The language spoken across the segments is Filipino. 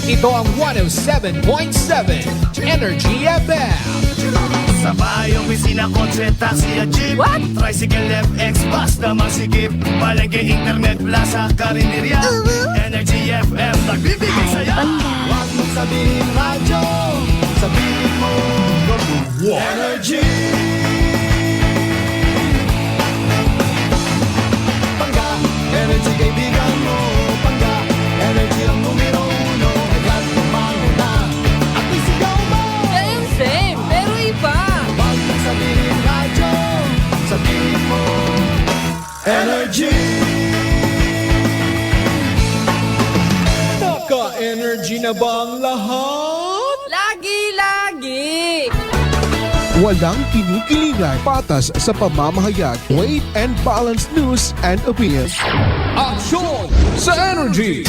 Ito ang 107.7 Energy FM. Sa bahay, opisina, kotse, taxi at jeep. What? Tricycle, FX, bus na masikip. Palengke, internet, plaza, karinderya. Energy FM, nagbibigay saya. Huwag mong sabihin radyo, sabihin mo Energy. Pangga, energy kaibigan mo. Pangga, energy ang numero uno. Agad tumalo na at isigaw mo. Same, pero iba. Huwag mong sabihin radyo, sabihin mo Energy. Naka-energy na ba ang lahat? Lagi-lagi. Walang kinikilingan, patas sa pamamahayag, weight and balanced news and opinions. Aksyon sa Energy!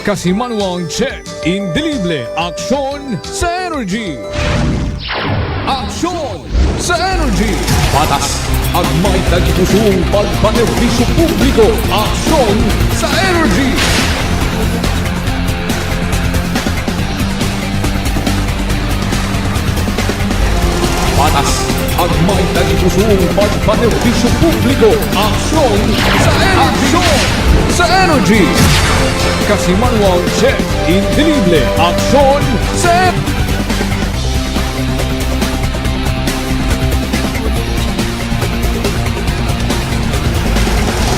Kasimanwang check, indelible, aksyon sa Energy! Aksyon sa Energy! Patas at may tagipusong pagpanerbisyo publiko, aksyon sa Energy! Patas at may tagipusong pagpanerbisyo publiko, aksyon sa Energy! Aksyon sa Energy! Kasimanwang check, indelible, aksyon sa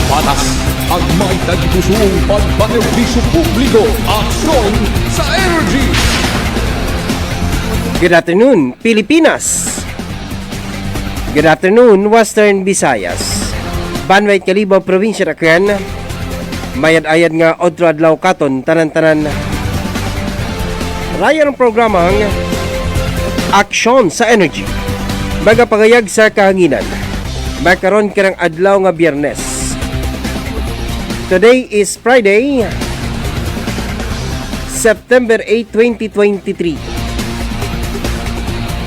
Patas at may tagipusong pagpanerbisyo publiko, aksyon sa Energy! Good afternoon, Pilipinas! Good afternoon, Western Visayas. Banway Kalibo, Provincia Aklan. Mayad-ayad nga odro adlaw katon tanan-tanan. Raya ng programang Aksyon sa Energy. Magapagayag sa kahanginan. Magkaroon ka ng adlaw nga Biyernes. Today is Friday, September 8, 2023.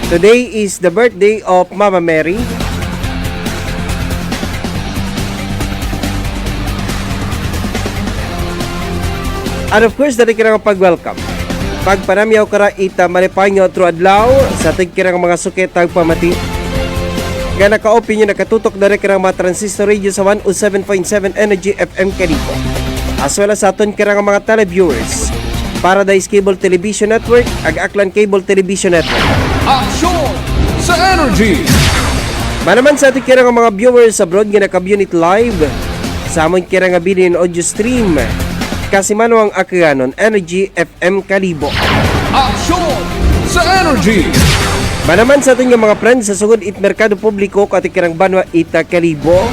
Today is the birthday of Mama Mary. And of course, dati ka nga pag-welcome. Pagpanamyaw kara ita malipay nyo through adlaw sa tig ka mga sukit pamati. Nga naka-open nyo nakatutok na rin ka mga transistor radio sa 107.7 Energy FM Kalibo. As well as aton ka mga televiewers. Paradise Cable Television Network, Ag-Aklan Cable Television Network. Aksyon sa Energy! Manaman sa ating kira nga mga viewers abroad nga naka-unit live sa amon kira nga video and audio stream kasi mano ang akayanon Energy FM Kalibo. Aksyon sa Energy! Manaman sa ating mga friends sa sugod it Merkado Publiko at kirang Banwa Ita Kalibo.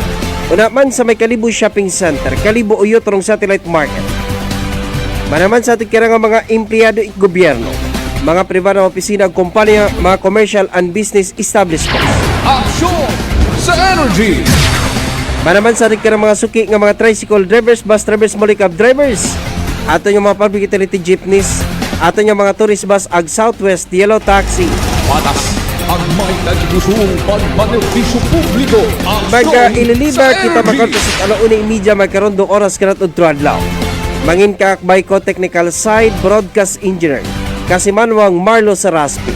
Una man sa may Kalibo Shopping Center, Kalibo Uyo Turong Satellite Market. Manaman sa ating kira nga mga empleyado at gobyerno, mga pribadong opisina, kumpanya, mga commercial and business establishments. Aksyon sa Energy! Manaman sa ating karang mga suki nga mga tricycle drivers, bus drivers, molikab drivers, ato yung mga public utility jeepneys, ato yung mga tourist bus, ag Southwest, Yellow Taxi. Patas ang may tagipusong pagpanerbisyo publiko, Baga aksyon ililiba sa kita Energy! makartos at alauna media magkaroon do oras karat udradlaw. Mangin ka akbay ko technical side broadcast engineer Kasimanwang Marlo Saraspi.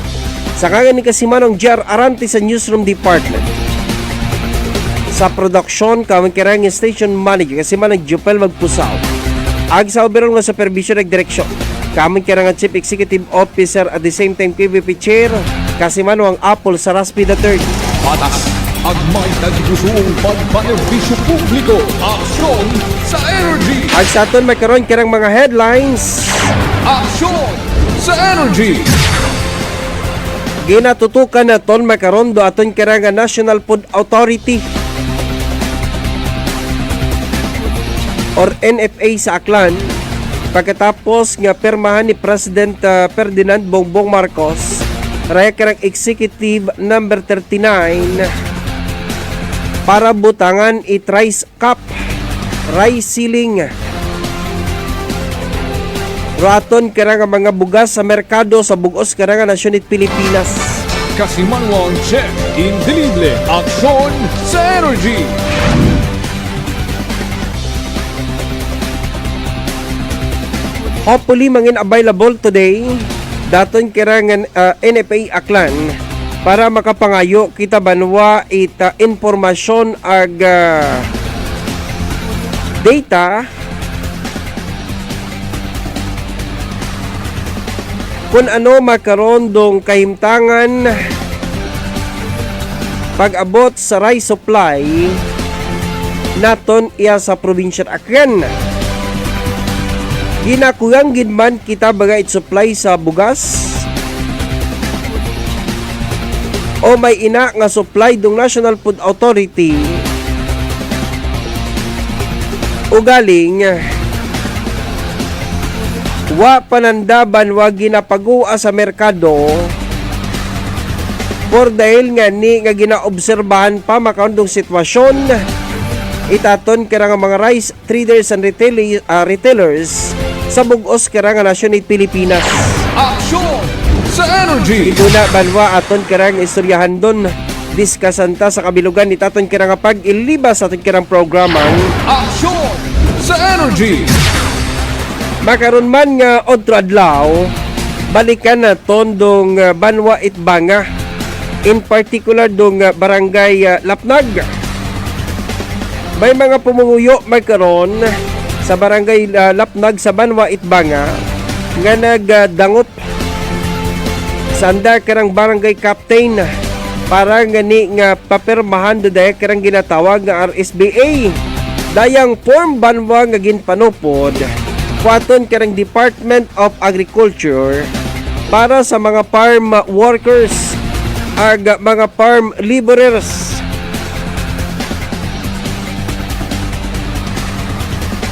Sa kangan ni Kasimanwang Jar Aranti sa newsroom department. Sa production kamang kirang station manager Kasimanwang Jupel Magpusaw. Ag sa oberong nga supervision ag direksyon kamang kirang chief executive officer at the same time KVP chair Kasimanwang Apple Saraspi III. Patas ang may tagipusong pagpanerbisyo publiko, aksyon sa Energy! Ag sa aton magkaroon kirang mga headlines. Aksyon sa Energy! Ginatutukan na ton makaroon do aton kirang National Food Authority or NFA sa Aklan pagkatapos nga permahan ni President Ferdinand Bongbong Marcos raya kirang Executive number 39 para butangan it-rice cup, rice ceiling. Raton karang mga bugas sa merkado sa bugos karang nasyonit Pilipinas. Kasimanwang check, indelible, aksyon sa Energy! Hopefully mangin available today daton kirangan NFA Aklan para makapangayo kita banwa ita informasyon ag data kung ano makaron dong kahimtangan pag-abot sa rice supply naton iya sa probinsya Aklan. Ginakuyang ginman kita baga it supply sa bugas o may ina nga supply dong National Food Authority o galing wa panandaban wa ginapagua sa merkado por dahil nga ni nga ginaobserbahan pa makaundong sitwasyon itaton kira nga mga rice traders and retailers sa bugos kira nga nasyon ni Pilipinas. Aksyon sa energy. Una banwa aton kira nga istoryahan don diskasanta sa kabilugan itaton kira nga pag-ilibas sa aton kirang programang Aksyon sa energy. makaron man nga otro adlaw balikan na tondong banwa itbanga in particular dong barangay Lapnag. May mga pumunguyo magkaron sa barangay Lapnag sa Banwa Itbanga nga nagdangot sanda karang barangay captain para ngani nga papirmahan dayag karang ginatawag nga RSBA dayang form banwa nga ginpanupod kuaton karang Department of Agriculture para sa mga farm workers ag mga farm laborers.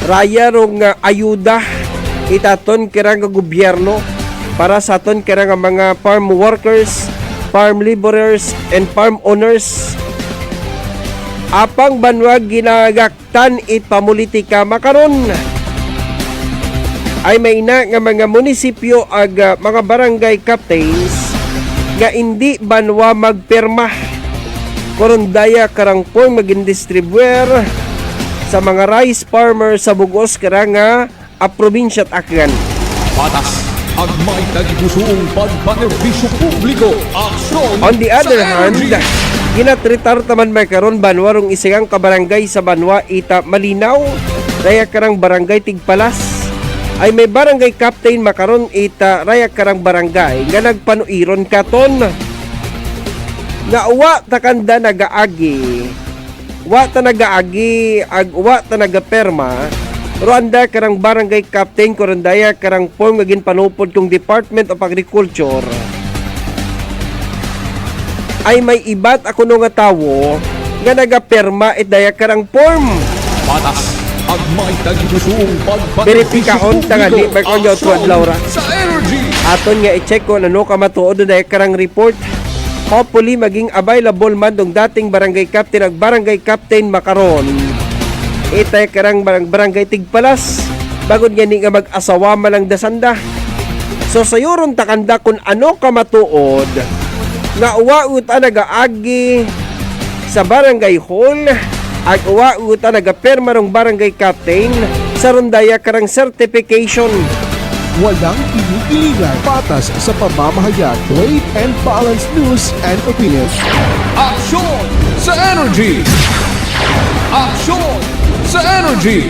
Raya rong ayuda itaton kirang gobyerno para sa aton kirang mga farm workers, farm laborers, and farm owners. Apang banwag ginagaktan ipamulitika makaron ay may na nga mga munisipyo ag mga barangay captains nga hindi banwa magpirma korundaya karang pong maging distribuer sa mga rice farmer sa bugos karanga a probinsya Aklan. Patas ang may tagipusong pagpanerbisyo publiko. Aksyon On the other sa hand, energy. ginatritar taman may karon banwarong isang kabarangay sa Banwa ita Malinaw raya karang barangay Tigpalas ay may barangay captain makaron ita raya karang barangay nga nagpanuiron katon nga uwa takanda nagaagi wa ta nagaagi ag wa ta nagaperma Rwanda karang barangay captain korandaya karang form nga ginpanupod kong Department of Agriculture ay may ibat ako no nga tawo nga nagaperma it daya karang form Patas ang may tagipusong pagpanerbisyo Beripikahon tanga di may konyo tuwad Laura sa energy. aton nga i-check kung ano ka matuod daya karang report. Hopefully maging available man dong dating barangay captain ag barangay captain makaron itay karang barangay Tigpalas bagod nga ni nga mag-asawa malang dasanda. So sayuron takanda kung ano ka matuod nga uwa uta nagaagi sa barangay hall ag uwa uta nagaperma rong barangay captain sa rondaya karang certification. Walang kinikilingan, patas sa pamamahayag, weight and balanced news and opinions. Aksyon sa energy. Aksyon sa energy.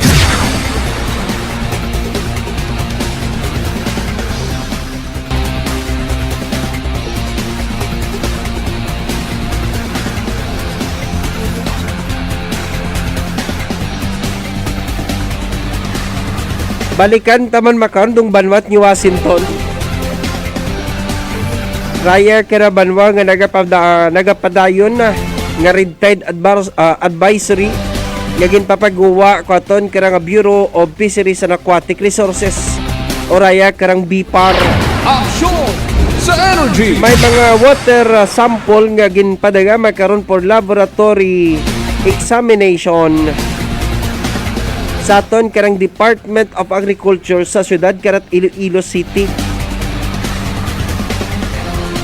Balikan taman makandong banwat ni Washington. Raya kira banwa nga nagapadayon na nga Red Tide Advisory nga ginpapagawa katon kira nga Bureau of Fisheries and Aquatic Resources o raya karang BPAR. Aksyon sa energy. May mga water sample nga ginpadaga makaron for laboratory examination sa aton karang Department of Agriculture sa siyudad karat Iloilo City.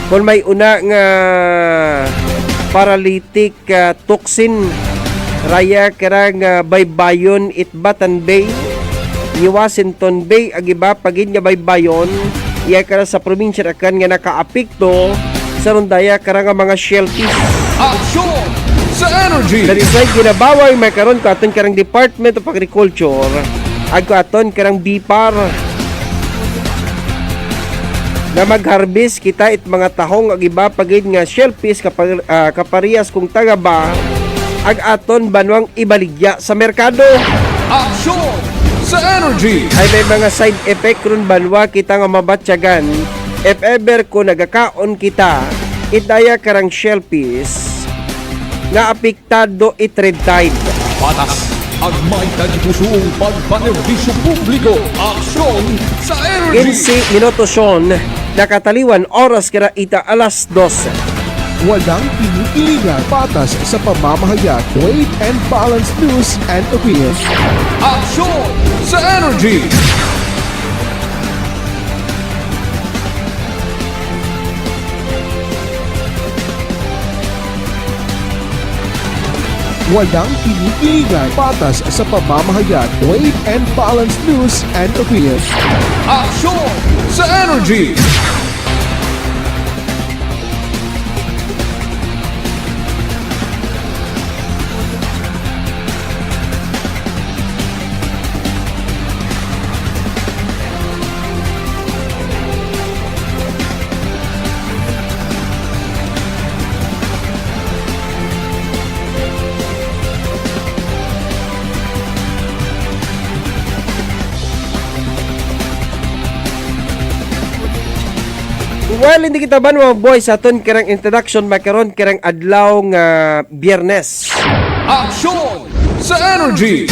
Kung may una nga paralytic toxin raya karang baybayon it Batan Bay ni Washington Bay ag iba pagin nga baybayon iya kara sa probinsya akan nga nakaapekto sa rondaya kara nga mga shellfish. Aksyon sa energy. Darisay ginabaway may karon ko aton karang Department of Agriculture ag ko aton karang BIPAR na mag-harvest kita it mga tahong ag iba pagid nga shellfish kaparehas kung taga ba ag aton banwang ibaligya sa merkado. Aksyon sa energy. Ay may mga side effect ron banwa kita nga mabatyagan if ever ko nagakaon kita itaya karang shellfish nga apektado it red tide. Patas ang may tagipusong pagpanerbisyo publiko. Aksyon sa energy. 15 minutos yon nakataliwan oras kira ita alas 12. Walang pinipiligan, patas sa pamamahayag, weight and balance news and opinions. Aksyon sa energy. Walang pinipiligan, patas sa pamamahayag, weight and balance news and opinions. Aksyon sa energy. Well, hindi kita ba mga boys aton karang introduction makaron karang adlaw nga Biyernes. Aksyon sa energy.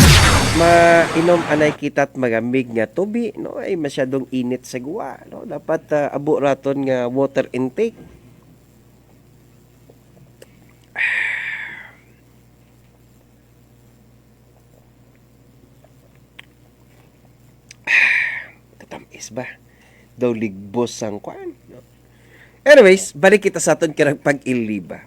Mainom anay kita't magamig nga tubi no ay masyadong init sa guwa no dapat abo raton nga water intake. Katamis ba? Daw ligbos ang kwan. No? Anyways, balik kita sa aton karang pag-iliba.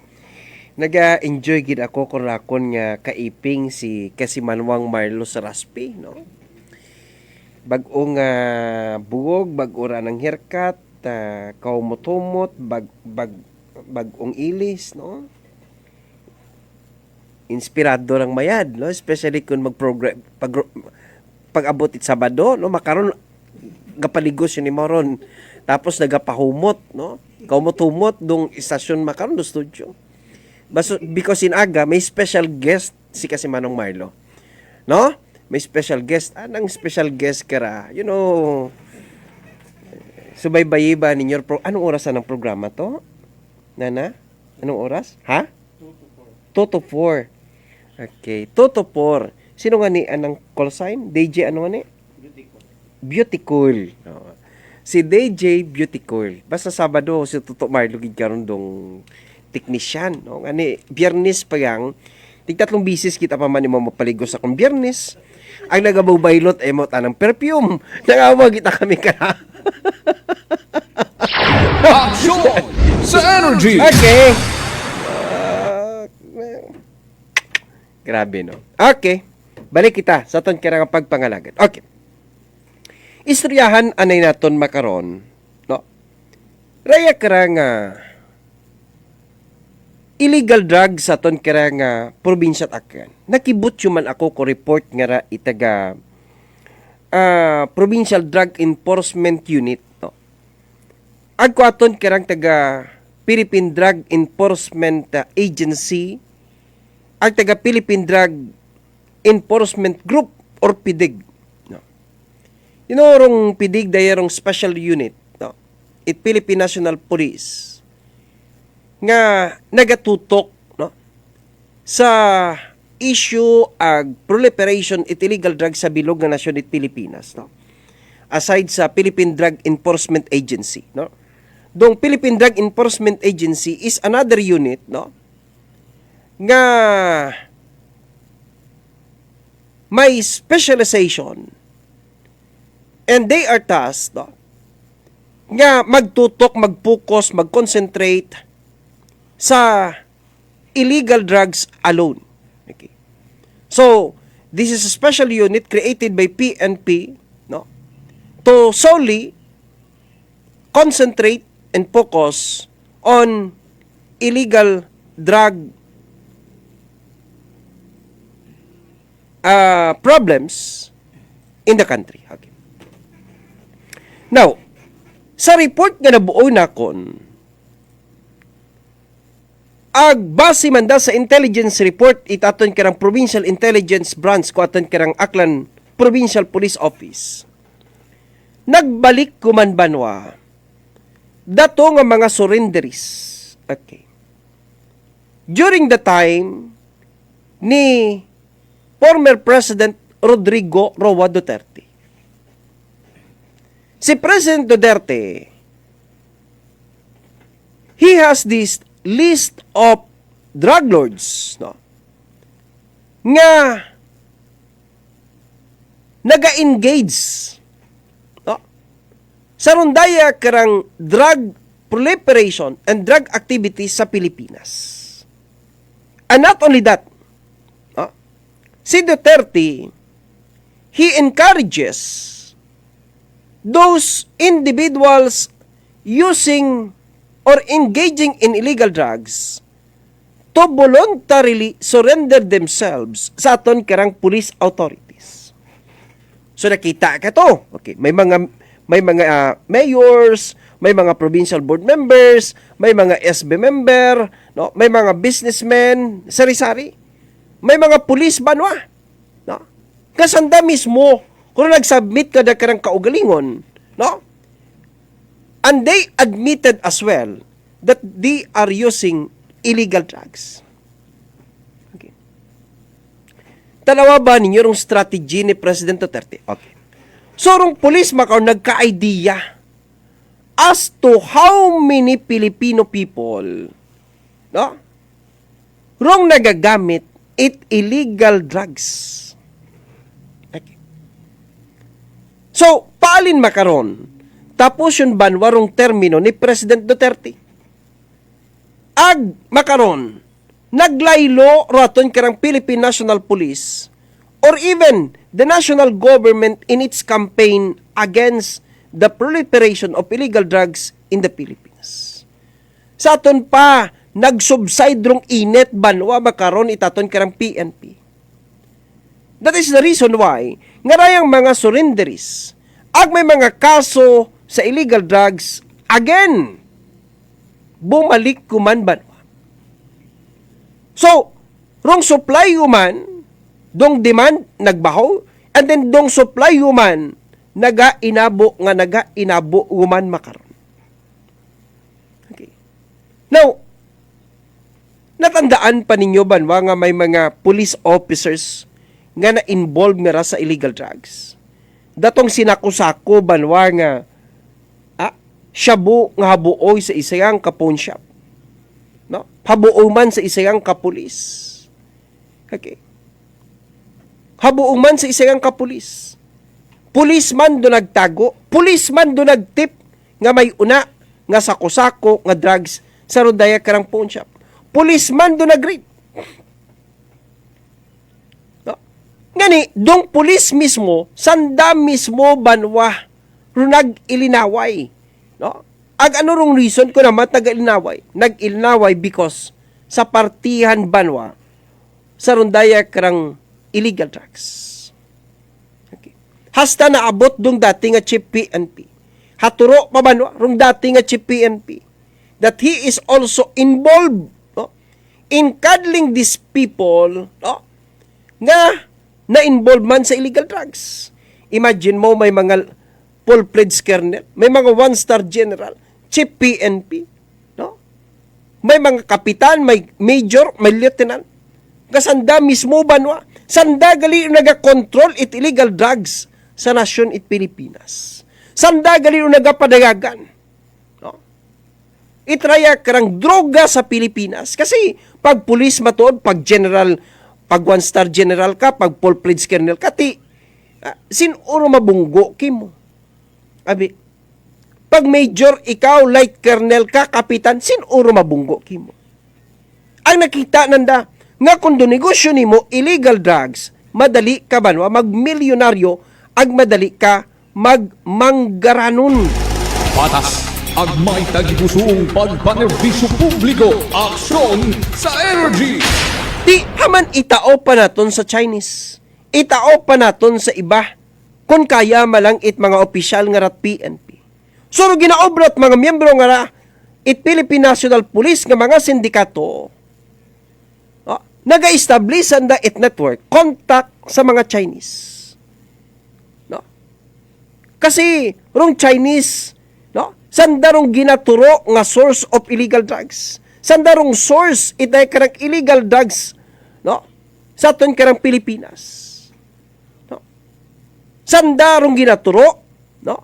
Naga-enjoy gid ako kung rakon nga kaiping si Kasimanwang Marlo sa Raspi, no? Bag-ong buwog, bag-o ra ng haircut, kaumotumot, bag-ong ilis, no? Inspirado lang mayad, no? Especially kung pag-abot it Sabado, no? Makaron gapaligos yun ni Moron. Tapos nagapahumot, no? Kaumotumot dong istasyon makaron do studio. Because in aga, may special guest si Kasimanong Marlo. No? May special guest. Anong special guest kara? You know, subaybayi ba ninyo? Anong oras ang programa to? Nana? Anong oras? Ha? 2 to 4. Okay. 2 to 4. Sino nga ni anang call sign? DJ ano nga ni? Beautycool. No. Si DJ Beautycool. Basta Sabado, si Tuto Marlo gid karon dong technician, no? Ani Biyernes pa yang tigtatlong bisis kita pa man mo mapaligos akong Biyernes. Ang nagabubaylot ay mo tanang perfume. Nangawa kita kami ka. Aksyon sa energy. Okay. Grabe no. Okay. Balik kita sa ton kira nga pagpangalagat. Okay. Istoryahan anay naton makaron, no? Raya kara nga illegal drugs sa ton kara nga probinsya akan. Nakibot man ako ko report nga ra itaga Provincial Drug Enforcement Unit, no? Agko aton karang taga Philippine Drug Enforcement Agency ag taga Philippine Drug Enforcement Group or PIDIG. You know, rong pidig dayarong special unit, no? It Philippine National Police nga nagatutok, no? Sa issue ag proliferation it illegal drugs sa bilog nga nasyon it Pilipinas, no? Aside sa Philippine Drug Enforcement Agency, no? Dong Philippine Drug Enforcement Agency is another unit, no? Nga may specialization. And they are tasked, no, nga magtutok, mag-focus, mag-concentrate sa illegal drugs alone. Okay. So, this is a special unit created by PNP to solely concentrate and focus on illegal drug problems in the country. Okay. Now, sa report nga nabuo na kon, base man da sa intelligence report itaton karang Provincial Intelligence Branch ko aton karang Aklan Provincial Police Office. Nagbalik kuman banwa dato nga mga surrenderies. Okay. During the time ni former President Rodrigo Roa Duterte. Si President Duterte, he has this list of drug lords, no, nga naga-engage, no, sa rundaya karang drug proliferation and drug activities sa Pilipinas. And not only that, no, si Duterte, he encourages those individuals using or engaging in illegal drugs to voluntarily surrender themselves sa aton karang police authorities. So nakita ka to. Okay, may mga mayors, may mga provincial board members, may mga SB member, no, may mga businessmen, sari-sari. May mga police banwa, no? Kasanda mismo kung nag-submit ka na karang kaugalingon, no? And they admitted as well that they are using illegal drugs. Okay. Tanawa ba ninyo yung strategy ni President Duterte? Okay. So, rong police Macau nagka-idea as to how many Filipino people, no, rong nagagamit illegal drugs. Okay. So, paalin makaron tapos yun banwarong termino ni President Duterte. Makaron, naglaylo raton karang Philippine National Police or even the national government in its campaign against the proliferation of illegal drugs in the Philippines. Sa aton pa, nag-subside rong init banwa makaron itaton karang PNP. That is the reason why ngarayang mga surrenderies may mga kaso sa illegal drugs, again, bumalik kuman banwa. So, rong supply human, dong demand, nagbaho, and then dong supply human, naga-inabo human makaron. Okay. Now, natandaan pa ninyo banwa nga may mga police officers nga na-involve mera sa illegal drugs. Datong sinakusako banwa nga shabu nga habuoy sa isayang ka-pawn shop. No? Habuo man sa isayang ka-pulis. Okay. Habuo man sa isayang ka-pulis. Pulisman do nagtago, pulisman do nagtip nga may una nga sako-sako nga drugs sa rundaya karang pawn shop. Pulisman do nag-raid. No? Ngani, dong pulis mismo, sanda mismo banwa runag ilinaway. No? Ano rong reason ko naman nag-ilinaway? Nag-ilinaway because sa partihan banwa sa rundaya karang illegal drugs. Okay. Hasta naabot dong dati nga chief PNP. Haturo pa banwa rong dati nga chief PNP that he is also involved, no, in cuddling these people, no, nga na-involved man sa illegal drugs. Imagine mo may mga full-fledged colonel, may mga one-star general, chief PNP, no? May mga kapitan, may major, may lieutenant. Kasanda mismo banwa, sanda gali naga-control it illegal drugs sa nasyon it Pilipinas. Sanda gali nagapadagagan, no? Itraya karang droga sa Pilipinas kasi pag police matuod, pag general, pag one-star general ka, pag full-fledged colonel ka, sinuro mabunggo kimo. Abi, pag major, ikaw, light colonel ka, kapitan, sinuro mabunggo kimo. Ang nakita nanda, nga kung do negosyo nimo illegal drugs, madali ka banwa, magmilyonaryo, ag madali ka magmanggaranon. Patas ang may tagipusong pagpanerbisyo publiko. Aksyon sa energy. Di haman itao pa naton sa Chinese. Itao pa naton sa iba. Kung kaya malang it mga opisyal nga rat PNP. Suro ginaobrat mga miyembro nga ra it Philippine National Police nga mga sindikato. Naga-establish anda it network contact sa mga Chinese. No? Kasi rong Chinese, no? Sandarong ginaturo nga source of illegal drugs. Sandarong source itay karang illegal drugs, no? Sa aton karang Pilipinas. No? Sandarong ginaturo, no?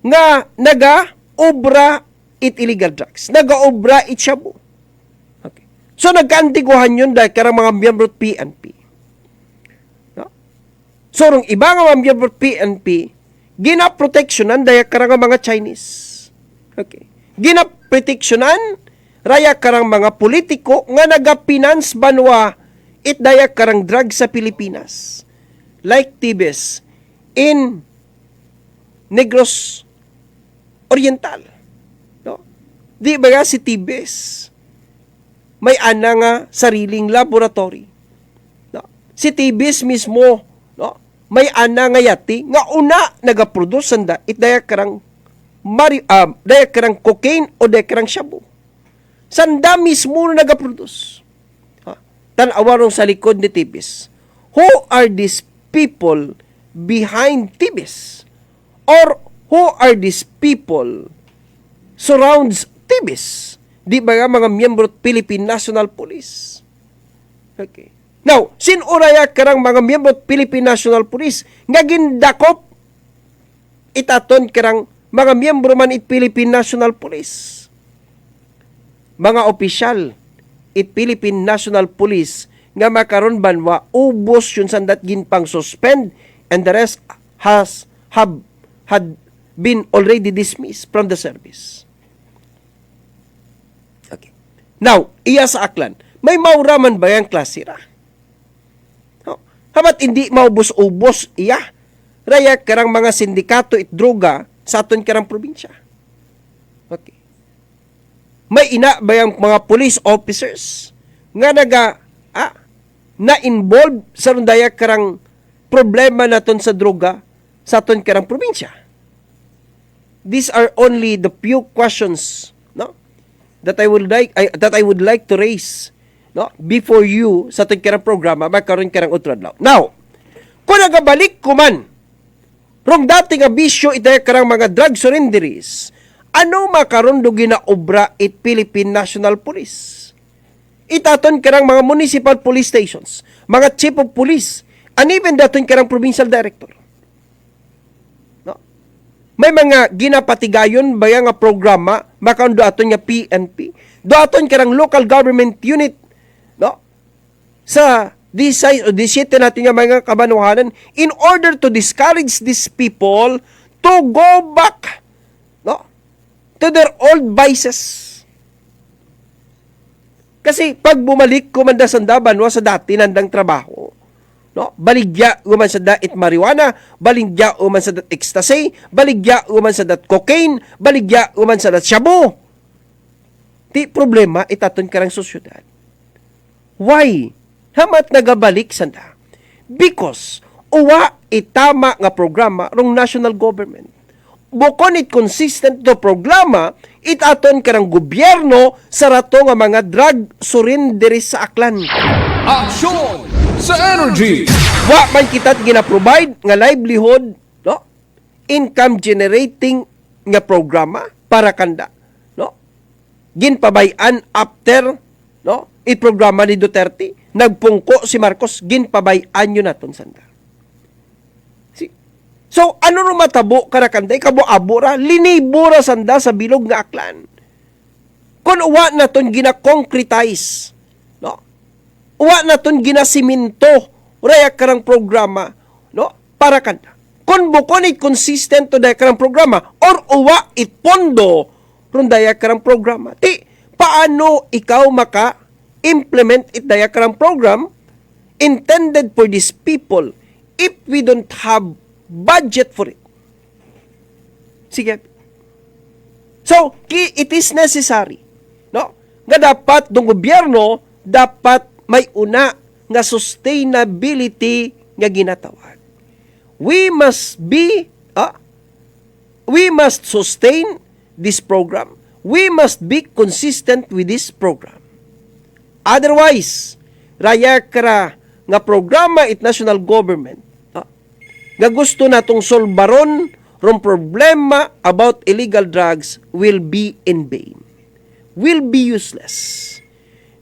Nga naga-obra it illegal drugs. Naga-obra it shabu. So, nagkaantiguhan yun dahil karang mga miyembro PNP. No? So, rong iba nga mga miyembro PNP, ginaproteksyonan dahil karang mga Chinese. Okay. Ginaproteksyonan raya karang mga politiko nga nagapinance banwa it dahil karang drug sa Pilipinas. Like Tibes in Negros Oriental. No? Di ba nga si Tibes? May ana nga sariling laboratory. No? Si Tibis mismo, no? May ana nga yati nga una nagaproduce sanda it daya karang daya karang cocaine o daya karang shabu. Sanda mismo na nagaproduce. Tan-awarong sa likod ni Tibis. Who are these people behind Tibis? Or who are these people surrounds Tibis? Di ba nga mga miyembro Philippine National Police? Okay. Now, sinuraya karang mga miyembro Philippine National Police nga gindakop itaton karang mga miyembro man it Philippine National Police. Mga opisyal it Philippine National Police nga makaron banwa ubos yun sandat ginpang suspend and the rest had been already dismissed from the service. Now, iya sa Aklan, may mauraman ba yung klase ra? No? Habat hindi maubos-ubos iya, raya karang mga sindikato it droga sa aton karang probinsya. Okay. May ina ba yung mga police officers nga na-involve sa rundaya karang problema naton sa droga sa aton karang probinsya? These are only the few questions, no? that I would like to raise, no, before you sa ating karang programa magkaroon karang utradlaw. Now, kung nagabalik ko man rong dati nga bisyo itay karang mga drug surrenderies, ano makaroon do ginaobra it Philippine National Police? Itaton karang mga municipal police stations, mga chief of police, and even daton karang provincial director. May mga ginapatigayon ba nga programa makaon do aton nga PNP, do aton karang local government unit, no, sa 16 o 17 natin nga mga kabanuhanan in order to discourage these people to go back, no, to their old vices. Kasi pag bumalik ko man da sandaban sa dati nandang trabaho, no, baligya uman sa dat marijuana, baligya uman sa dat ecstasy, baligya uman sa dat cocaine, baligya uman sa dat shabu. Ti problema itaton karang sosyudad. Why? Hamat nagabalik sanda? Because uwa itama nga programa rong national government. Bukon it consistent to programa itaton karang gobyerno sa rato nga mga drug surrenderies sa Aklan. Aksyon sa energy. Wa man kita gina-provide nga livelihood, no, income generating nga programa para kanda, no, ginpabayan after, no, programa ni Duterte, nagpungko si Marcos, ginpabayan yun naton sanda. So, ano ro matabo karakanday, kabo-abora, linibura sanda sa bilog nga Aklan. Kung uwa naton gina-concretize, no, uwa naton ginasiminto, raya karang programa, no, para kanda. Kung bukon it consistent to daya karang programa, or uwa it pondo, ron daya karang programa. Ti, paano ikaw maka-implement it daya karang program intended for these people if we don't have budget for it? Sige. So, it is necessary, no? Nga dapat ng gobyerno dapat may una nga sustainability nga ginatawag. We must sustain this program. We must be consistent with this program. Otherwise, raya kara nga programa it national government nga gusto natong solbaron rong problema about illegal drugs will be in vain. Will be useless.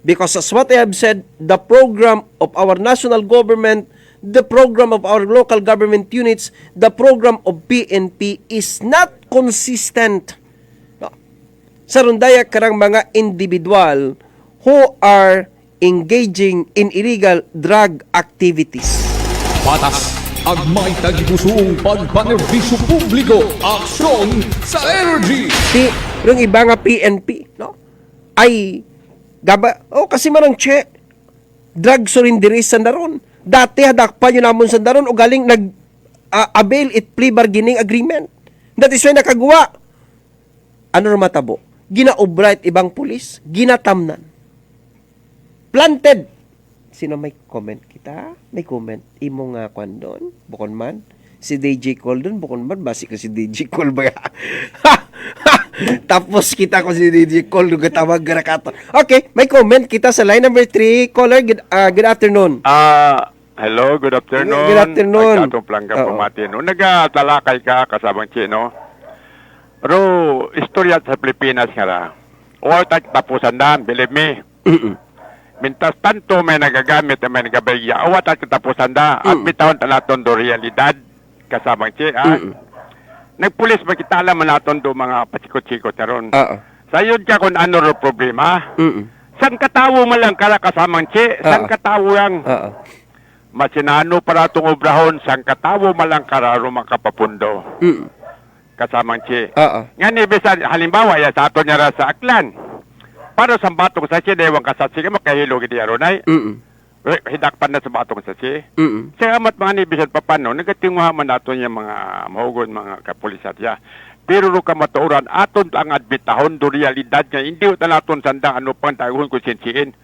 Because as what I have said, the program of our national government, the program of our local government units, the program of PNP is not consistent sa rundaya karang mga individual who are engaging in illegal drug activities. Patas ang may tagipusong pagpanerbisyo publiko. Aksyon sa energy. Yung iba nga PNP, no? Ay kasi marang drug surrenderisan na ron. Dati hadakpan yun namon sa daron o galing avail it plea bargaining agreement. That is why nakagawa. Ano na matabo? Ginaobright ibang pulis, ginatamnan. Planted. Sino may comment kita? May comment. Imo nga kwan doon? Bukon man? Si DJ Cole doon? Bukon man? Basi ko si DJ Cole ba? Tapos kita ko si DJ Cole nung katawag garakato. Okay, may comment kita sa line number 3. Caller, good afternoon. Hello, good afternoon. Good afternoon. Nagkatong plangga pumati. No, nagatalakay ka kasabang chino. Pero, istorya sa Pilipinas nga ra. Or tapusan na, believe me. Mintas tanto may nagagamit at may nagabaya. Awat at katapusan na. At bitawon talaton do realidad kasabang chi. Nagpulis makitala man naton do mga pasikot-sikot na ron. Sayod ka kung ano ro problema. San katawo man lang kala kasamang chi? San katawo yang masinano para itong obrahon? San katawo man lang kararo makapapundo? Kasamang chi. Nga nibisan, halimbawa, sa ato niya sa Aklan. Para sa batong sa chi, dewang kasatsi ka, makahilog iti aronay. Hidakpan na sa batong sa chi. Sa amat mga nibisan papano, nagatinguha man nato niya mga mahugon, mga kapulisat ya. Pero ro ka matuuran, aton ang adbitahon do realidad nga, hindi ito naton sanda, ano pang taguhon ko sinsiin.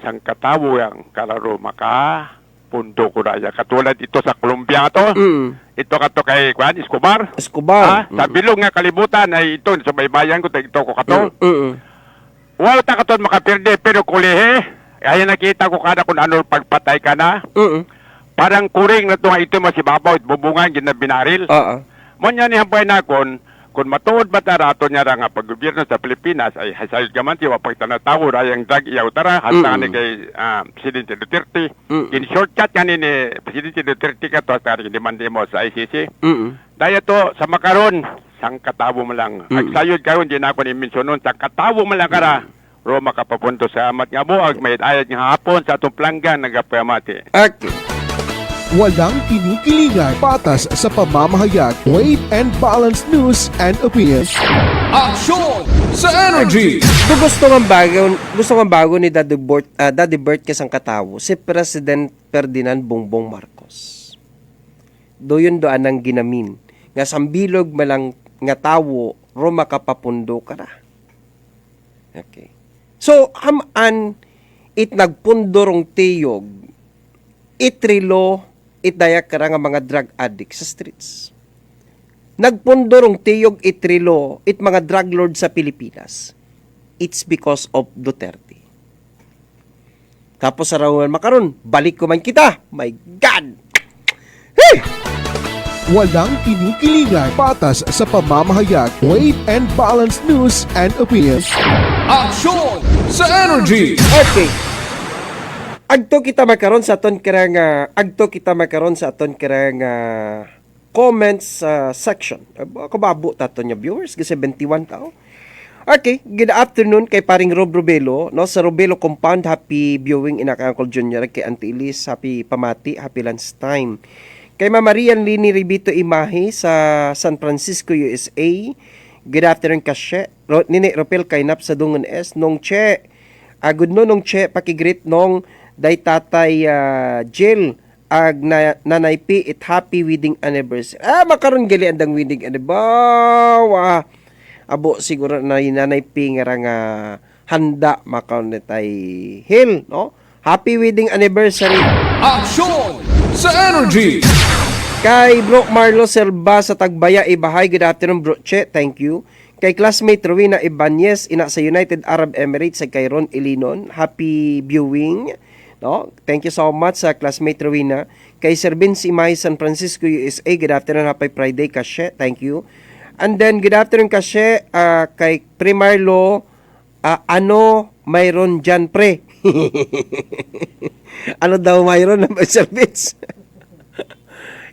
Sang katawo yang kalaro pundo ko raya. Katulad ito sa Colombia to. Ito kato kay Juan Escobar. Sa bilog nga kalibutan ay ito sa baybayan ko ito ko kato. Wow ta katon makapirde pero kulihe. Ay nakita ko kada kung ano pagpatay ka na. Parang kuring na to nga ito masibabaw at bubungan ginabinaril. Mo nya ni hambay na kung matuod ba tarato niya nga pag-gobyerno sa Pilipinas ay hasayod gaman siya pagtanatawo rayang drag iyaw tara hasta ni kay Presidente Duterte. In shortcut nga ni Presidente Duterte ka to hasta demande mo sa ICC. Daya to sa makaron sang katawo mo lang. Agsayod karon di na ako ni mentionon sang katawo mo lang kara. Roma kapapunto sa amat nga mo ag may ayat nga hapon sa atong planggan nagapamati. Okay. Walang kinikilingan, patas sa pamamahayag, weight and balanced news and opinions. Aksyon sa energy. Gusto nga bago ni Daddy Bert kasang katawo si President Ferdinand Bongbong Marcos. Doon doan ang ginamin nga sambilog malang nga tawo ro makapapundo ka na. Okay. So haman it nagpundorong tiyog itrilo dayak kara nga mga drug addict sa streets. Nagpundorong tiyog itrilo mga drug lord sa Pilipinas. It's because of Duterte. Tapos sa rawan makaron, balik ko man kita. My God! Hey! Walang kinikilingan, patas sa pamamahayag, weight and balanced news and opinions. Aksyon sa energy. Okay. Agto kita makaron sa aton kirang comments section. Kababo taton nya viewers kasi 21 tao. Okay, good afternoon kay paring Rob Robelo, no, sa Robelo Compound. Happy viewing ina kay Uncle Junior, kay Auntie Elise, happy pamati, happy lunch time. Kay Ma'am Marian Lini Ribito Imahe sa San Francisco, USA. Good afternoon kasye. Nini Ropel Kainap sa Dungon S. Nong Che, good no nong Che, pakigreet nong day tatay Jill ag nanay P it happy wedding anniversary. Makaron gali andang wedding anniversary. Abo siguro na nanay P nga handa makaon tay Hill, no? Happy wedding anniversary. Aksyon sa Energy. Kay Bro Marlo Selva sa Tagbaya Ibahay, good afternoon Bro Che, thank you. Kay classmate Rowena Ibanez ina sa United Arab Emirates sa kay Ron Ilinon, happy viewing. No? Thank you so much sa classmate Rowena. Kay Sir Vince Imay San Francisco USA, good afternoon, happy Friday Kashe, thank you. And then good afternoon Kashe, kay Primarlo, ano mayroon dyan pre? Ano daw mayroon na Sir Vince?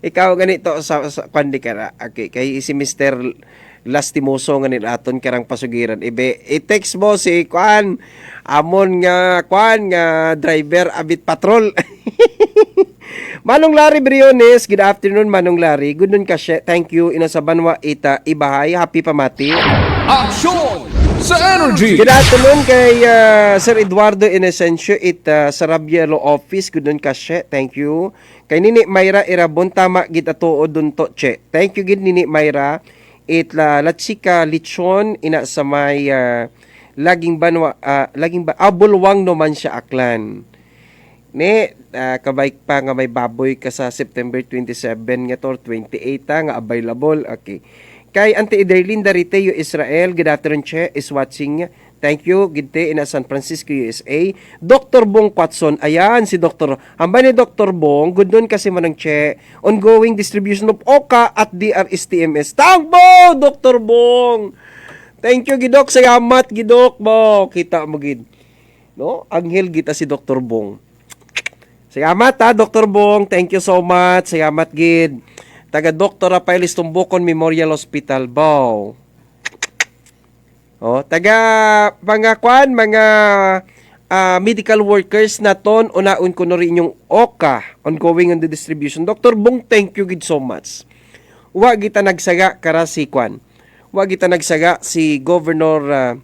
Ikaw ganito sa kwandi ka na. Okay, kay si Mr. Lastimoso nga aton karang pasugiran. I-text mo si Kwan, amon nga Kwan nga driver abit patrol. Manong Larry Briones, good afternoon Manong Larry. Good noon ka siya. Thank you. Inasabanwa ita Ibahay. Happy pamati. Aksyon sa Energy. Good afternoon kay Sir Eduardo Inocencio sa Rabia Law Office. Good noon ka siya. Thank you. Kay Nini Mayra Irabon, tama gid ato dunto che. Thank you gid Nini Mayra. Latsika Lichon ina sa may laging bulwang no man siya aklan. Ne kabay pa nga may baboy ka sa September 27 nga to 28 nga available. Okay. Kay Auntie Iderlinda Riteo Israel, good afternoon che, is watching. Thank you, Ginte, in San Francisco, USA. Dr. Bong Quatson, ayan, si Dr. Hamba ni Dr. Bong, good nun kasi manang che, ongoing distribution of OCA at DRSTMS. Tangbo, Dr. Bong! Thank you, Gidok, sayamat, Gidok, mo. Kita mo, Gid. No? Anghel kita si Dr. Bong. Sayamat, ha, Dr. Bong. Thank you so much. Sayamat, Gid. Taga Dr. Rafael Istumbukon Memorial Hospital, Bow. Oh, taga mga medical workers na ton unaon ko no rin yung OCA ongoing on the distribution. Dr. Bong, thank you gid so much. Wa kita nagsaga kara si Kwan. Wa kita nagsaga si Governor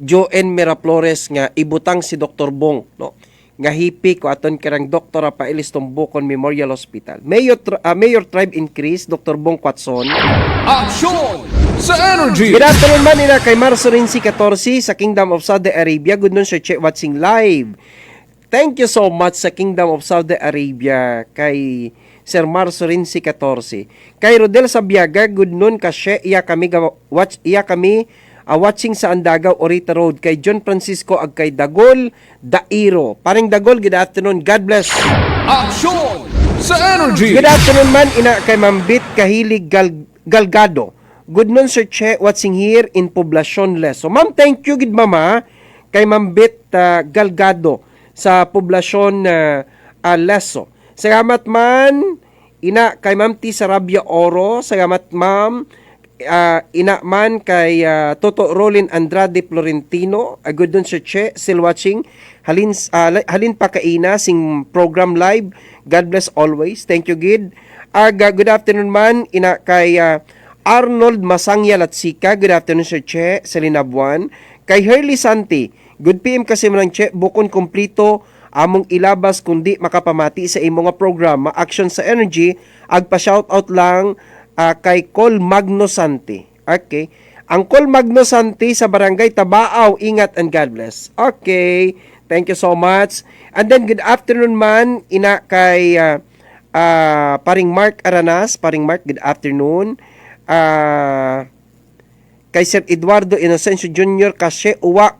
Joen Miraflores nga ibutang si Dr. Bong, no? Nga hipi ko aton karang Dr. Rafael Istumbukon Memorial Hospital. Mayor Tribe Increase, Dr. Bong Quatson. Aksyon sa Energy. Good afternoon man ina kay Marso Rinsi 14 sa Kingdom of Saudi Arabia. Good noon sir, watching live. Thank you so much sa Kingdom of Saudi Arabia kay Sir Marso Rinsi 14. Kay Rodel Sabiaga, good noon kashe iya kami watching sa Andagaw Orita Road kay John Francisco ag kay Dagol Dairo. Paring Dagol, good afternoon. God bless. Aksyon sa Energy. Good afternoon man ina kay Mambit Kahilig Galgado. Good noon Sir Che, watching here in Poblacion Leso. Ma'am, thank you gid mama kay Mambit Galgado sa Poblacion Leso. Salamat man ina kay Ma'am T. Sarabia Oro. Salamat ma'am. Ina man kay Toto Rolin Andrade Florentino. Good noon Sir Che, still watching. Halin pa kaina sing program live. God bless always. Thank you gid. Good afternoon man ina kay Arnold Masangya Latsika, good afternoon Sir Che, sa Linabuan. Kay Hurley Santi, good PM kasi man Che, bukon kumplito among ilabas kundi makapamati sa imong nga programa, Action sa Energy, agpa-shoutout lang kay Col Magno Santi. Okay. Ang Col Magno Santi sa Barangay Tabaaw, ingat and God bless. Okay. Thank you so much. And then good afternoon man ina kay paring Mark Aranas, paring Mark, good afternoon. Kay Sir Eduardo Inocencio Jr. kasi uwa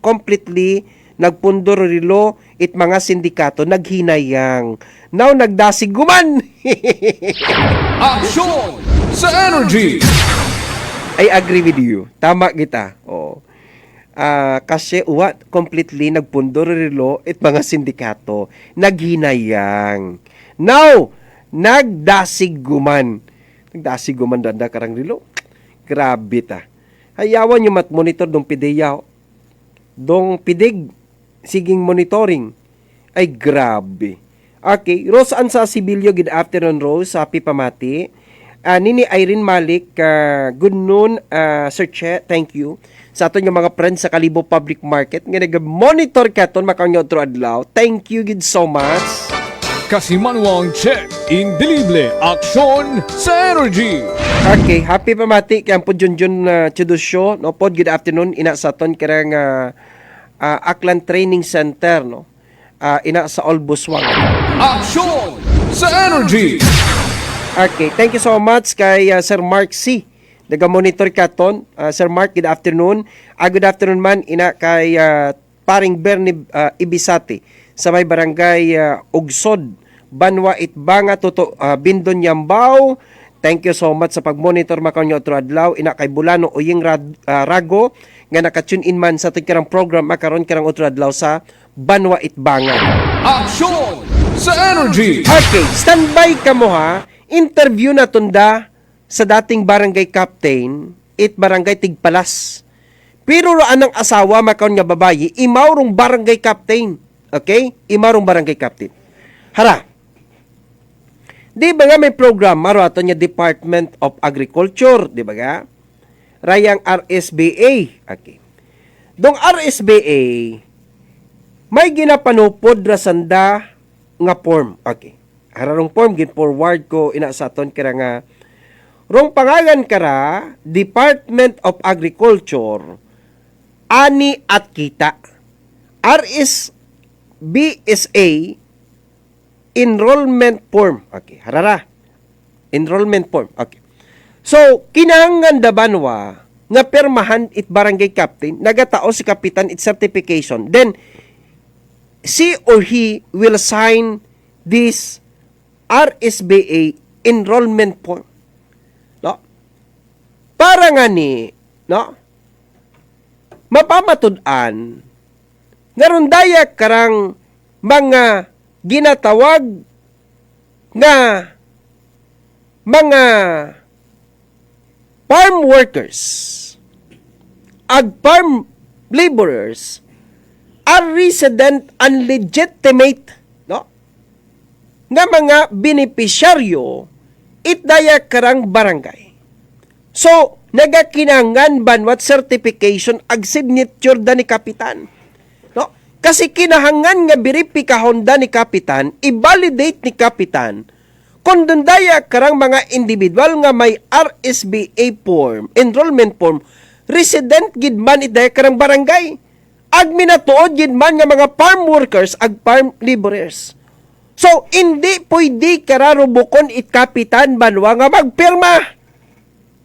completely nagpundor rilo it mga sindikato naghinayang. Now nagdasig guman. Aksyon sa Energy. I agree with you. Tama kita. Oh. Kasi uwa completely nagpundor rilo it mga sindikato naghinayang. Now nagdasig guman. Nagdasig gumandanda karang rilo. Grabe ta. Hayawan nyo mat-monitor dong pideya. Dong pidig. Siging monitoring. Ay grabe. Okay. Rose Ansa Sibilio, good afternoon Rose. Happy pamati. Nini Irene Malik, good noon Sir Che. Thank you. Sa aton yung mga friends sa Kalibo Public Market. Nga nag-monitor ka ton makaw nyo adlaw. Thank you good so much. Kasimanwang Che Indelible Aksyon sa Energy. Okay, happy pamati kay ang Junjun Chudusyo, no? Pod, good afternoon. Ina sa ton karang Aklan Training Center, no? Ina sa Olbuswang. Aksyon sa Energy. Okay, thank you so much kay Sir Mark C. Naga-monitor ka ton. Sir Mark, good afternoon. Good afternoon man ina kay paring Bernie Ibisati sa may barangay Ugsod, Banwa Itbanga, Bindon Yambao. Thank you so much sa pag-monitor makanyo otro adlaw. Ina kay Bulano Uying Rago nga naka-tune in man sa tigkarang program makaron karang otro adlaw sa Banwa Itbanga. Aksyon sa Energy. Okay, standby ka mo ha. Interview na tunda sa dating barangay captain it barangay Tigpalas. Pero raan ang asawa makaon nga babayi, imawrong barangay captain. Okay? Imawrong barangay captain. Hara. Di ba nga may program maro ato niya Department of Agriculture, di ba nga? Rayang RSBA. Okay. Dong RSBA may ginapanupod ra sanda nga form. Okay. Hararong form gin forward ko ina sa aton kara nga rong pangalan kara Department of Agriculture ani at kita RSBSA enrollment form. Okay, harara. Enrollment form. Okay. So, kinahanglan da banwa nga permahan it barangay captain, nagatao si kapitan it certification. Then she or he will sign this RSBA enrollment form. No? Para nga ni, no? Mapamatud-an ngaron daya karang mga ginatawag nga mga farm workers ag farm laborers are resident and legitimate, no? Nga mga benepisyaryo itdaya karang barangay. So, nagakinangan banwat certification ag signature da ni kapitan. No? Kasi kinahangan nga biripikahon da ni kapitan, i-validate ni kapitan kung dundaya karang mga individual nga may RSBA form, enrollment form, resident gid man itdaya karang barangay. Ag minatuod gid man nga mga farm workers ag farm laborers. So, hindi pwede kararubukon it kapitan banwa nga magpirma.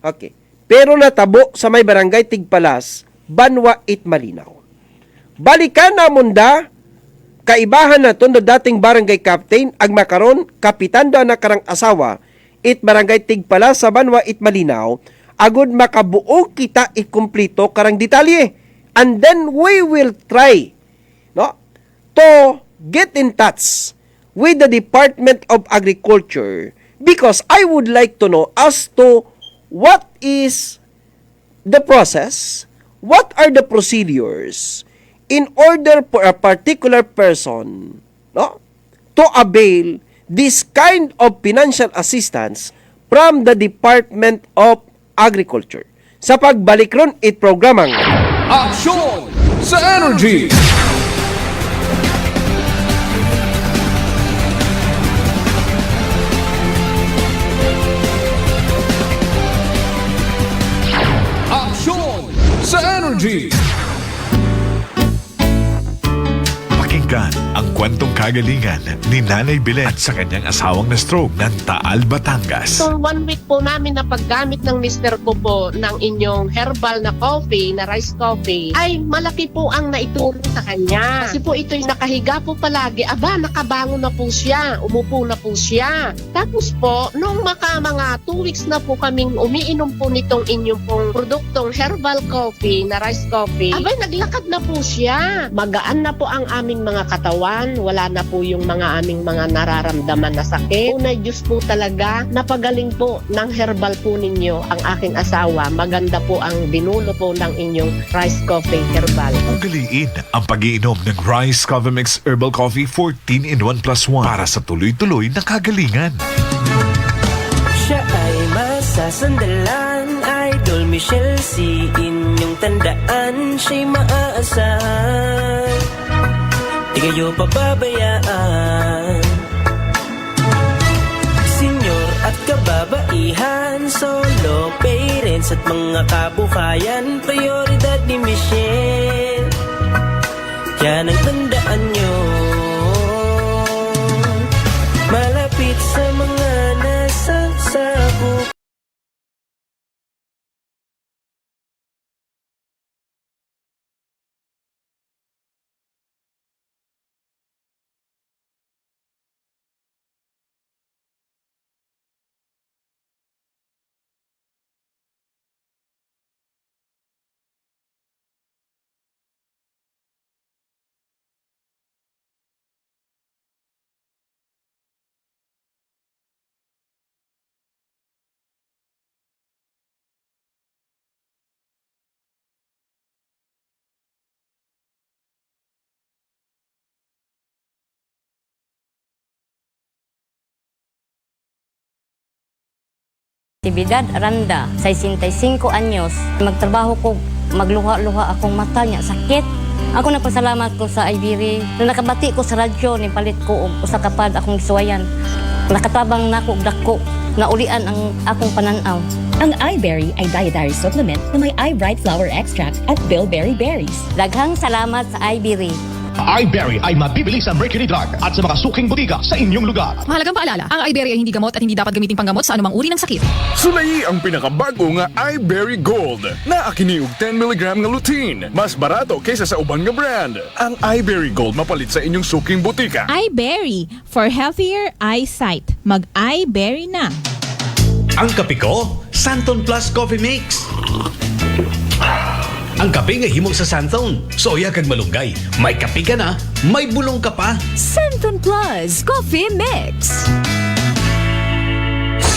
Okay. Pero natabo sa may barangay Tigpalas, Banwa it Malinaw. Balikan na munda, kaibahan na to no dating barangay captain, ag makaron, kapitan do na karang asawa, it barangay Tigpalas sa Banwa it Malinaw, agud makabuo kita ikumplito karang detalye. And then we will try, no, to get in touch with the Department of Agriculture because I would like to know as to what is the process, what are the procedures in order for a particular person, no, to avail this kind of financial assistance from the Department of Agriculture. Sa pagbalik ron, it programang Aksyon sa Energy. Aksyon sa Energy. Pakinggan ang kwentong kagalingan ni Nanay Belen at sa kanyang asawang na-stroke ng Taal, Batangas. So 1 week po namin na paggamit ng mister ko po ng inyong herbal na coffee, na rice coffee, ay malaki po ang naitulong sa kanya. Kasi po ito'y nakahiga po palagi. Aba, nakabangon na po siya. Umupo na po siya. Tapos po, nung mga 2 weeks na po kaming umiinom po nitong inyong pong produktong herbal coffee, na rice coffee, abay, naglakad na po siya. Magaan na po ang aming mga katawan. Wala na po yung mga aming mga nararamdaman na sakit. Una, Diyos po talaga, napagaling po ng herbal po ninyo ang aking asawa. Maganda po ang binulo po ng inyong rice coffee herbal. Ugaliin ang pag-iinom ng Rice Coffee Mix Herbal Coffee 14 in 1 plus 1 para sa tuloy-tuloy na kagalingan. Siya ay masasandalan, Idol Michelle C. Inyong tandaan, siya'y maaasahan. Di kayo pababayaan. solo parents at mga kabuhayan, prioridad ni Michelle. Yan ang tandaan nyo, malapit sa mga nasa sabuk. Aktibidad Aranda, 65 anyos. Magtrabaho ko, magluha-luha akong mata niya, sakit. Ako nagpasalamat ko sa Ibery. Na nakabati ko sa radyo, ni palit ko og usa ka pad akong gisuwayan. Nakatabang nako og dako, naulian ang akong pananaw. Ang iBerry ay dietary supplement na may iBright Flower Extract at Bilberry Berries. Daghang salamat sa Ibery. iBerry ay mabibili sa Mercury Drug at sa mga suking butika sa inyong lugar. Mahalagang paalala, ang iBerry ay hindi gamot at hindi dapat gamitin panggamot sa anumang uri ng sakit. Sulayi ang pinakabago nga iBerry Gold na akiniog 10mg nga lutein. Mas barato kaysa sa ubang nga brand. Ang iBerry Gold mapalit sa inyong suking butika. iBerry for healthier eyesight. Mag-iBerry na. Ang kape ko, Santon Plus Coffee Mix. Ang kape nga himog sa Santon. Soya kag malunggay. May kape ka na, may bulong ka pa. Santon Plus Coffee Mix.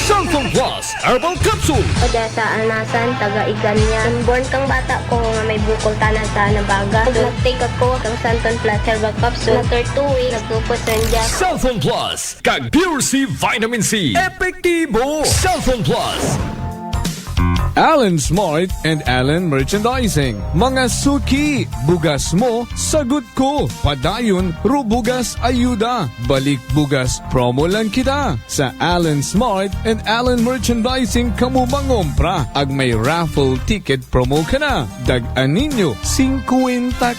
Santon Plus Herbal Capsule. Oda sa anasan, taga-iganya. Born kang bata ko nga may bukol tanan sa nabaga. Nag-take ako kang Santon Plus Herbal Capsule. After 2 weeks, nagtupos rin dyan. Santon Plus kag Pure C Vitamin C. Epektibo. Santon Plus. Alan Smart and Alan Merchandising. Mga suki, bugas mo, sagot ko. Padayon, rubugas ayuda. Balik bugas, promo lang kita. Sa Alan Smart and Alan Merchandising, kamu mangompra. Ag may raffle ticket promo ka na. Dag-an ninyo, 50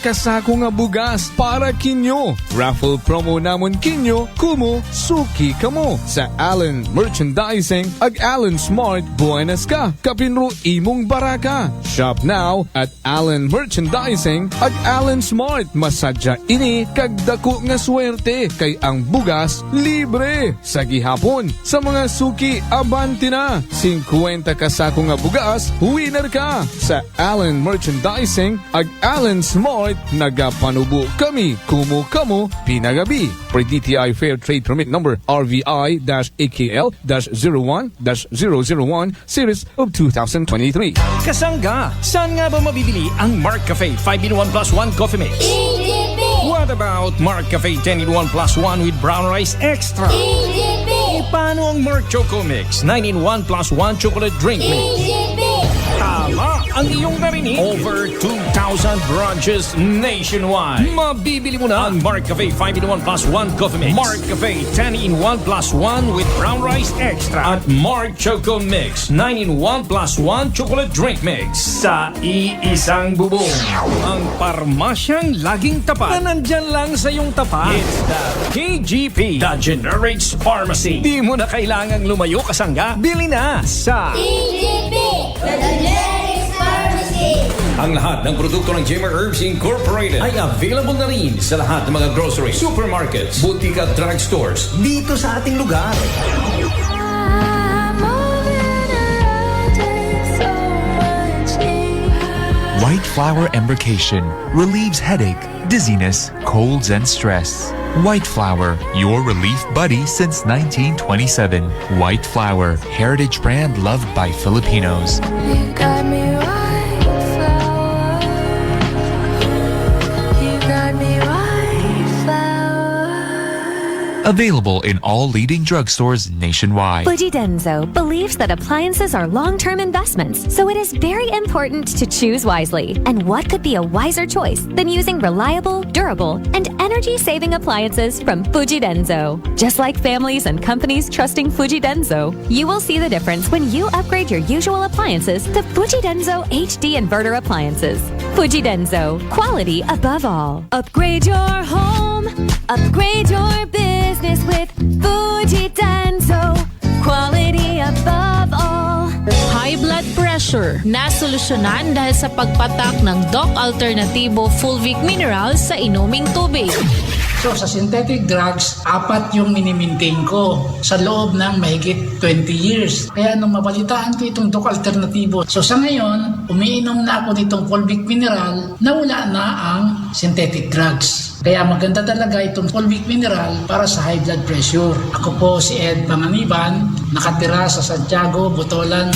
kasako nga bugas para kinyo. Raffle promo namon kinyo, kumo, suki kamo. Sa Alan Merchandising, ag Alan Smart, buenas ka. Kapinro imong baraka. Shop now at Allen Merchandising at Allen Smart. Masadya ini kag dako nga swerte kay ang bugas libre. Sa gihapon, sa mga suki abanti na. 50 kasako nga bugas, winner ka. Sa Allen Merchandising at Allen Smart nagapanubo kami kumo kamo pinagabi. Per DTI Fair Trade Permit Number RVI-AKL-01-001 Series of 2023. Kasangga, saan nga ba mabibili ang Mark Cafe 5-in-1 plus 1 coffee mix? EGP! What about Mark Cafe 10-in-1 plus 1 with brown rice extra? EGP! Paano ang Mark Choco Mix 9-in-1 plus 1 chocolate drink mix? EGP! Tama ang iyong narinig. Over 2,000 branches nationwide. Mabibili mo na ang Mark Cafe 5-in-1 plus 1 coffee mix. Mark Cafe 10-in-1 plus 1 with brown rice extra. At Mark Choco Mix 9-in-1 plus 1 chocolate drink mix. Sa iisang bubong. Ang parmasyang laging tapat na nandyan lang sa iyong tapat. It's the KGP, the Generics Pharmacy. Di mo na kailangang lumayo kasangga. Bili na sa KGP, the Generics Pharmacy. Ang lahat ng produkto ng Jimmer Herbs Incorporated ay available na rin sa lahat ng mga grocery, supermarkets, butika at drugstores dito sa ating lugar. White Flower Embrocation relieves headache, dizziness, colds, and stress. White Flower, your relief buddy since 1927. White Flower, heritage brand loved by Filipinos. You got me white flower. You got me white flower. Available in all leading drugstores nationwide. Fujidenzo believes that appliances are long-term investments, so it is very important to choose wisely. And what could be a wiser choice than using reliable, durable, and energy-saving appliances from Fujidenzo? Just like families and companies trusting Fujidenzo, you will see the difference when you upgrade your usual appliances to Fujidenzo HD inverter appliances. Fujidenzo, quality above all. Upgrade your home, upgrade your business with Fujidenzo, quality above all. High blood pressure, nasolusyonan dahil sa pagpatak ng Doc Alternativo Fulvic Mineral sa inuming tubig. So sa synthetic drugs, 4 yung minimaintain ko sa loob ng mahigit 20 years. Kaya nung mabalitaan ko itong Doc Alternativo, so sa ngayon, umiinom na ako nitong Fulvic Mineral na wala na ang synthetic drugs. Kaya maganda talaga itong Fulvic Mineral para sa high blood pressure. Ako po si Ed Panganiban, nakatira sa Santiago, Botolan.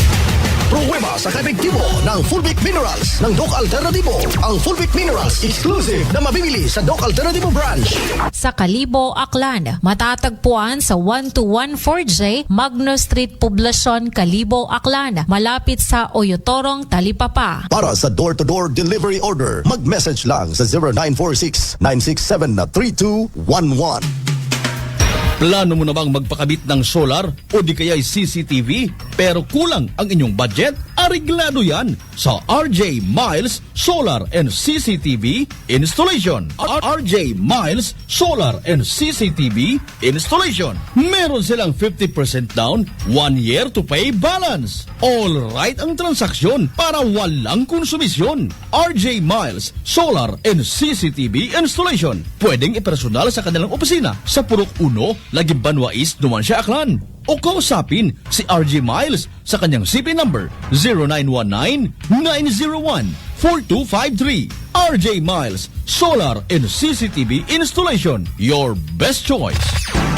Pruweba sa epektibo ng Fulvic Minerals ng Doc Alternativo. Ang Fulvic Minerals exclusive na mabibili sa Doc Alternativo branch. Sa Kalibo, Aklan, matatagpuan sa 1214J Magno Street, Poblacion, Kalibo, Aklan, malapit sa Oyotorong, Talipapa. Para sa door-to-door delivery order, mag-message lang sa 0946-967-3211. Plano mo na bang magpakabit ng solar o di kaya'y CCTV pero kulang ang inyong budget? Areglado yan sa RJ Miles Solar and CCTV Installation. RJ Miles Solar and CCTV Installation. Meron silang 50% down, 1 year to pay balance. All right ang transaksyon para walang konsumisyon. RJ Miles Solar and CCTV Installation. Pwedeng ipersonal sa kanilang opisina sa Purok 1, Lagim Banwa East, Numancia, Aklan. O kausapin si RJ Miles sa kanyang CP number 0919-901-4253. RJ Miles Solar and CCTV Installation. Your best choice.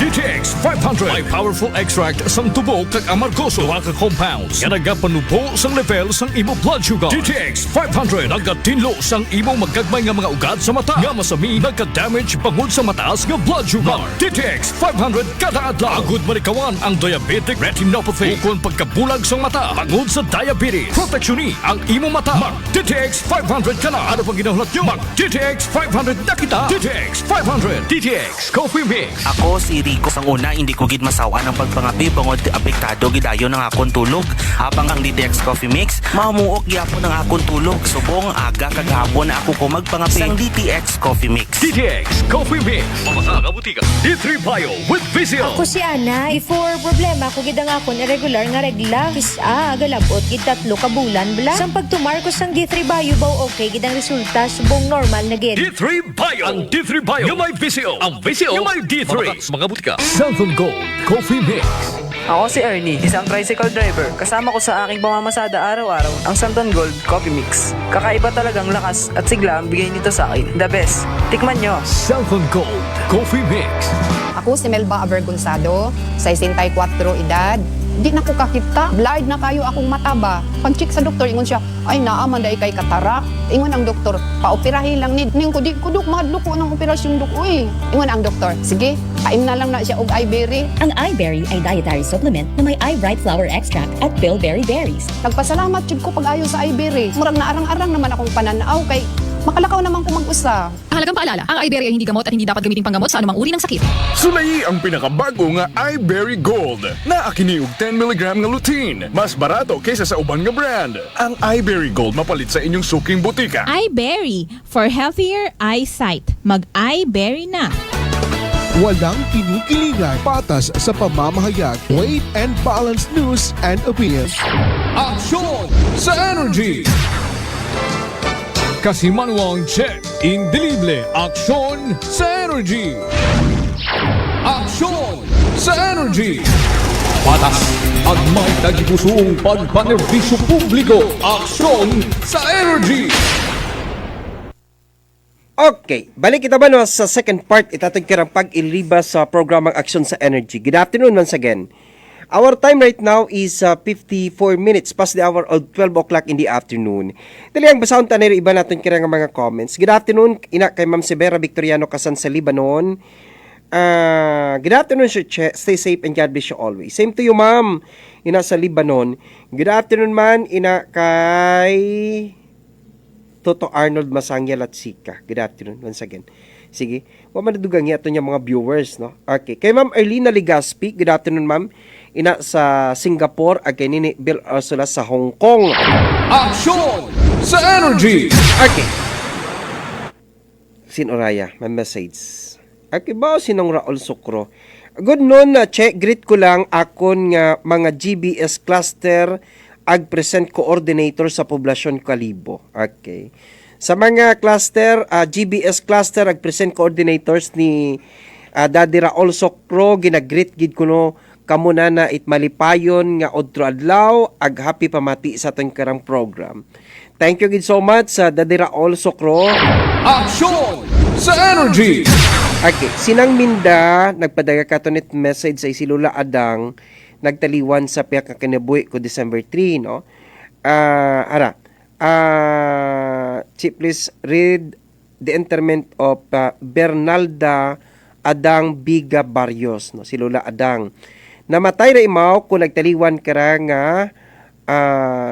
DTX 500 may powerful extract sang tubo kag amargoso duha ka compounds nga nagapanubo sang level sang imo blood sugar. DTX 500 nagatinlo sang imo magagmay nga mga ugat sa mata nga masami nagka-damage bangod sa mataas nga blood sugar. DTX 500 kada adlaw agud manikawan ang diabetic retinopathy ukon pagkabulag sang mata bangod sa diabetes. Proteksyon ang imo mata. Mag DTX 500 kana. Ano pang ginahulot nyo? Mag DTX 500 na kita. DTX 500 DTX Coffee Mix. Ako si Rico. Sang una, hindi ko gid masawa ng pagpangapi bangod apektado gidayon ng akong tulog. Habang ang DTX Coffee Mix, mamuok gyapon ng akong tulog. Subong aga kagahapon ako ko magpangapi sang DTX Coffee Mix. DTX Coffee Mix. Mamasa ka butika. D3 Bio with Vizio. Ako si Ana. Before problema ko gid ang akon irregular nga regla. Kisa agalabot gid 3 ka bulan bla. Sang pagtumar ko sang D3 Bio baw okay gid ang resulta subong normal na gid. D3 Bio. Ang D3 Bio yung may Vizio. Ang Vizio yung may D3. Mga butika. Southern Gold Coffee Mix. Ako si Ernie, isang tricycle driver. Kasama ko sa aking pamamasada araw-araw ang Santon Gold Coffee Mix. Kakaiba talagang lakas at sigla ang bigay nito sa akin. The best. Tikman nyo. Santon Gold Coffee Mix. Ako si Melba Avergonzado, 64 edad. Di na ko kakita. Blind na kayo akong mata ba? Pag-check sa doktor, ingon siya, ay naaman dahi kay katarak. Ingon ang doktor, paoperahin lang ni. Ning ko, di ko duk, mahadlo ko ng operasyon duk. Uy. Ingon ang doktor, sige, kain na lang na siya og iBerry. Ang iBerry ay dietary supplement na may iBright flower extract at bilberry berries. Nagpasalamat jud ko pag-ayo sa iBerry. Murag na arang-arang naman akong pananaw kay makalakaw naman ko mag-usa. Halagang paalala, ang iBerry ay hindi gamot at hindi dapat gamiting panggamot sa anumang uri ng sakit. Sulay ang pinakabago nga iBerry Gold na akiniog 10mg nga lutein. Mas barato kaysa sa uban nga brand. Ang iBerry Gold mapalit sa inyong suking butika. iBerry for healthier eyesight. Mag-iBerry na. Walang kinikilingan, patas sa pamamahayag, weight and balance news and opinions. Aksyon sa Energy. Kasimanwang check, indelible, aksyon sa Energy. Aksyon sa Energy. Patas at may tagipusong pagpanerbisyo publiko. Aksyon sa Energy. Okay, balik kita ba no, sa second part, itatag kirang pag-ilibas sa programang Aksyon sa Energy. Good afternoon once again. Our time right now is 54 minutes past the hour of 12 o'clock in the afternoon. Dali ang basahon tanero iba natin kira nga mga comments. Good afternoon, ina kay Ma'am Severa Victoriano Kasan sa Libanon. Good afternoon, Sir Che. Stay safe and God bless you always. Same to you, ma'am. Ina sa Lebanon. Good afternoon, man. Ina kay Toto Arnold Masangya Latsika. Good afternoon once again. Sige. Wa man dugang ito niya mga viewers, no? Okay. Kay Ma'am Arlina Ligaspi. Good afternoon, ma'am. Ina sa Singapore. Kay Nini Bill Ursula sa Hong Kong. Action sa Energy! Okay. Sinuraya, may message. Okay ba sinong Raul Sukro? Good noon, check, greet ko lang akon nga mga GBS cluster ag present coordinator sa poblasyon Kalibo. Okay. Sa mga cluster, GBS cluster ag present coordinators ni Daddy Raul Sukro, ginagreet gid kuno kamo na it malipayon nga odro adlaw ag happy pamati sa atong karang program. Thank you gid so much sa Daddy Raul Sukro. Action sa Energy! Okay, Sinang Minda, nagpadaga ka to net message sa Isilula Adang, nagtaliwan sa piyak nga kinabuhi ko December 3, no? Please read the interment of Bernalda Adang Biga Barrios, no? Silula Adang. Namatay ra imaw kung nagtaliwan kara nga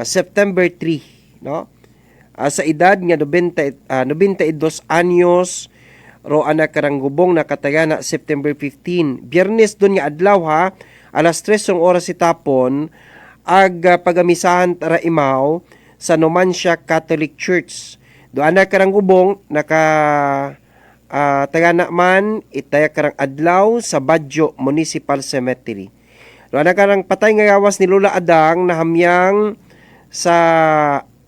September 3, no? Sa edad nga 92 anyos, ro anak karang gubong nakatagana September 15. Biyernes dun nga adlaw ha, alas 3 ng oras itapon, pagamisahan tara imaw sa Numancia Catholic Church. Do anak karang gubong tagana man itaya karang adlaw sa Badjo Municipal Cemetery. Do anak karang patay nga gawas ni Lula Adang na hamyang sa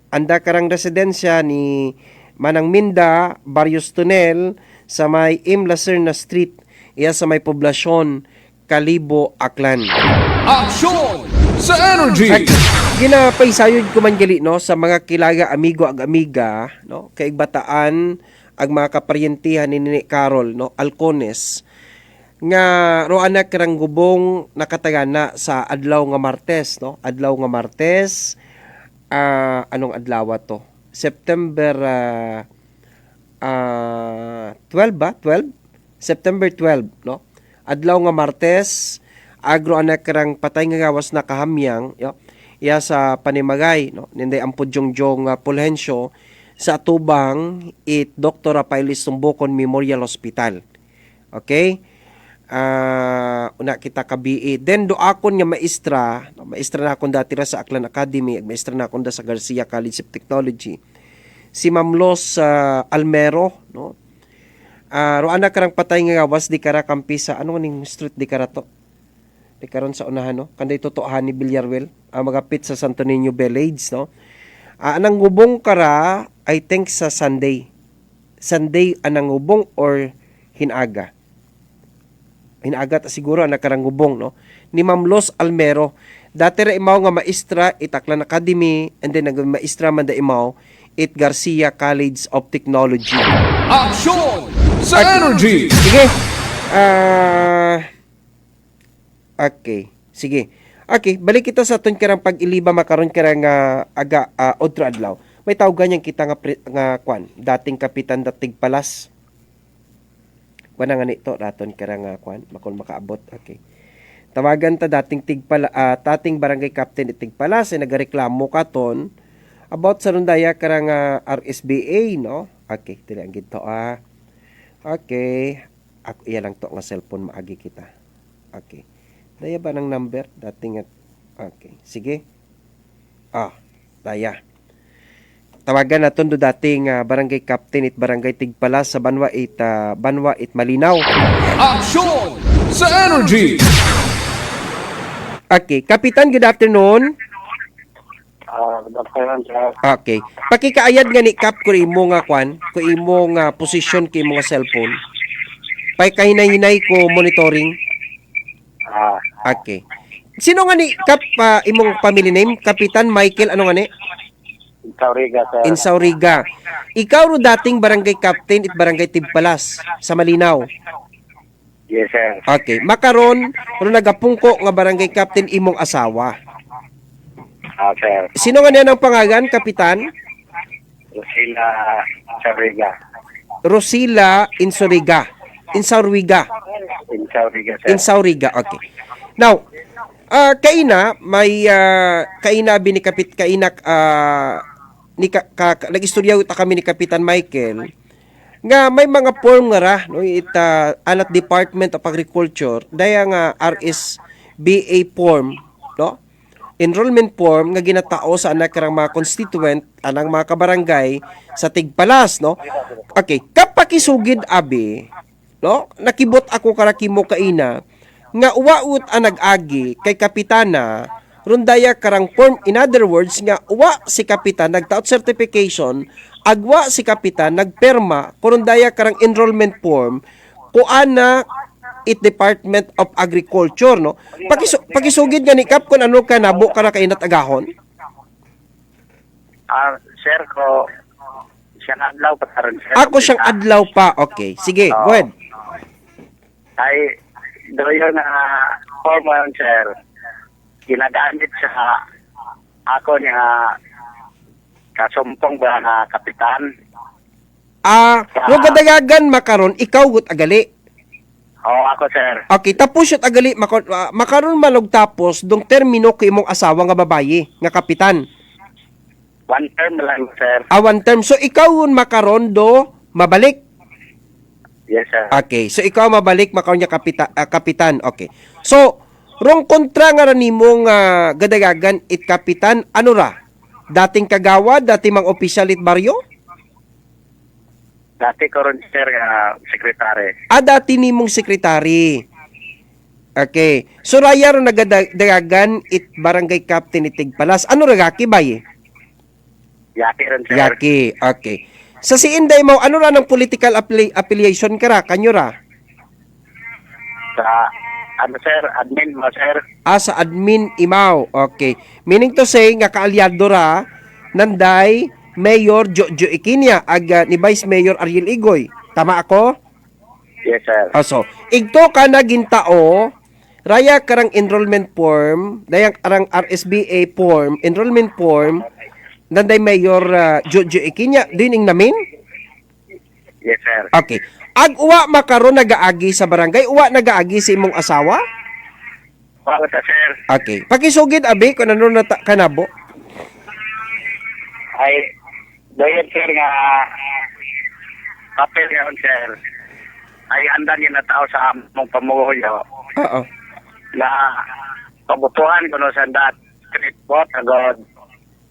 anda karang residensya ni Manang Minda, Barrios Tunnel, sa may Imlacerna Street, iya sa may poblasyon Kalibo, Aklan. Action sa Energy! Ginapaisayod ko man gali, no, sa mga kilaga amigo ag amiga, no, kay bataan ag mga kaparyentihan ni Nini Carol, no, Alcones, nga ro anak karang gubong nakatagana sa adlaw nga Martes, no, adlaw nga Martes, anong adlaw to? September 12 ba? 12? September 12, no? Adlaw nga Martes, agro anak karang patay nga gawas na kahamyang, yo. Iya sa Panimagay, no? Ninday ang Pudyongjong Fulgencio sa Tubang it Dr. Rafaelis Tumbokon Memorial Hospital. Okay? Una kita kabii. Then do akon nga maestra na akon dati ra sa Aklan Academy, maestra na akon da sa Garcia College of Technology. Si Ma'am Los Almero, no? Ro anak karang patay nga gawas di kara kampi sa ano ning street di kara to. Di karon sa unahan, no? Kanday totohan ni Villarreal, magapit sa Santo Niño Village, no? Anang gubong kara, I think sa Sunday. Sunday anang gubong or hinaga. Hinaga ta siguro anak karang gubong, no? Ni Ma'am Los Almero. Dati ra imaw nga maestra it Aklan Academy, and then nag-maestra man da imaw it Garcia College of Technology. Action sa Energy! Sige. Okay. Sige. Okay, balik kita sa aton karang pag-iliba makaron karang odro adlaw. May tawgan yang kita nga kwan, dating kapitan dating palas. Kuan nga nito daton karang kwan, makon makaabot. Okay. Tawagan ta dating tating barangay captain itig palas ay nagareklamo katon about sa rundaya karang RSBA, no? Okay, dili ang ginto Okay. Ako iya lang to nga cellphone maagi kita. Okay. Daya ba ng number dating at okay. Sige. Daya. Tawagan naton do dating barangay captain it barangay Tigpalas sa Banwa it Malinaw. Action sa Energy! Okay, Kapitan, good afternoon. Good afternoon, sir. Okay. Pakikaayad nga ni Kap ko imo nga kwan, ko imo nga position kay imo nga cellphone. Pay kahinay-hinay ko monitoring. Okay. Sino nga ni Kap imong family name? Kapitan Michael ano nga ni? Insauriga, sir. Insauriga. Ikaw ro dating barangay captain at barangay Tigpalas sa Malinaw. Yes, sir. Okay. Makaron, kung nagapungko nga barangay captain imong asawa. Sir. Sino nga niya ng pangalan, Kapitan? Rosila Insuriga. Rosila Insuriga. Insauriga. Sir. Insauriga, okay. Now, kaina may kaina binikapit kainak nag-istorya uta kami ni Kapitan Michael nga may mga form nga ra no alat Department of Agriculture daya nga RSBA form no enrollment form nga ginatao sa anak karang mga constituent anang mga kabarangay sa Tigpalas no. Okay, kapakisugid abi no nakibot ako karakimo kaina nga uwaut ang nag-agi kay kapitana rundaya karang form, in other words nga uwa si kapitan nagtaot certification, agwa si kapitan nagperma kurundaya karang enrollment form kuana it Department of Agriculture no. Pakisugid nga ni Kap kun ano ka nabo ka na kainat agahon. Sir ko siyang adlaw pa karon sir. Ako siyang adlaw pa. Okay, sige, go ahead. Ay doon na formal sir. Ginagamit sa ako niya kasumpong ba na kapitan. Yung kadagagan makaron ikaw gut agali. Oo, ako sir. Okay, tapos yun agali makaron malog tapos dong termino kay imong asawa nga babayi nga kapitan. One term lang sir. One term. So ikaw makaron do mabalik. Yes sir. Okay, so ikaw mabalik makaron niya kapitan. Okay. So rong kontra nga nimo nga gadagagan it kapitan ano ra? Dating kagawad, dating mang opisyal it baryo? Dati ko ron sir sekretary. Dati nimong sekretary. Okay. So raya ro nagadagagan it barangay captain it Tigpalas. Ano ra gaki baye? Yaki ron sir. Yaki. Okay. Sa si Inday mo ano ra ng political affiliation ka ra? Kanyo ra? Sa ano sir, admin mo sir. Sa admin imaw. Okay. Meaning to say nga kaalyado ra nanday Mayor Jojo Ikinya ag ni Vice Mayor Ariel Igoy. Tama ako? Yes sir. So, igto ka na gintao raya karang enrollment form, dayang karang RSBA form, enrollment form nanday Mayor Jojo Ikinya dining namin? Yes sir. Okay. Ag uwa makaron nagaagi sa barangay, uwa nagaagi sa imong asawa? Wala sir. Okay. Pakisugid abi kun ano na kanabo? Ay doon sir nga papel nga sir. Ay andan niya na tao sa among pamuyo. Oo. Na pabutuhan ko no sa dat street bot agad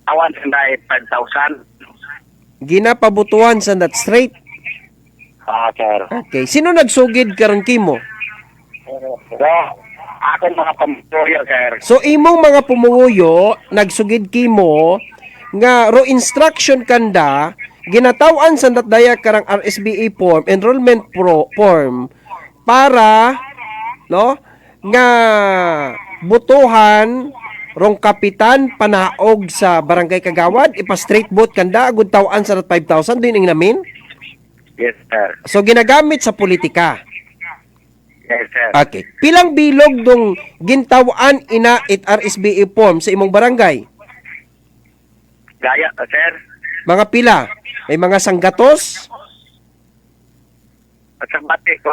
awan sanday 5,000. Ginapabutuhan sa that straight. Sir. Okay. Sino nagsugid karon kimo? Ako mga pamuyo, sir. So, imong mga pumuyo, nagsugid kimo, nga ro instruction kanda, ginatawan sa datdaya karang RSBA form, enrollment form, para, no, nga butuhan, rong kapitan, panaog sa barangay Kagawad, ipa-straight vote kanda, agud tawan sa 5,000, din namin? Yes, sir. So, ginagamit sa politika. Yes, sir. Okay. Pilang bilog dong gintawaan ina it RSBA form sa imong barangay? Gaya, sir. Mga pila? May mga sanggatos? At sa bati ko,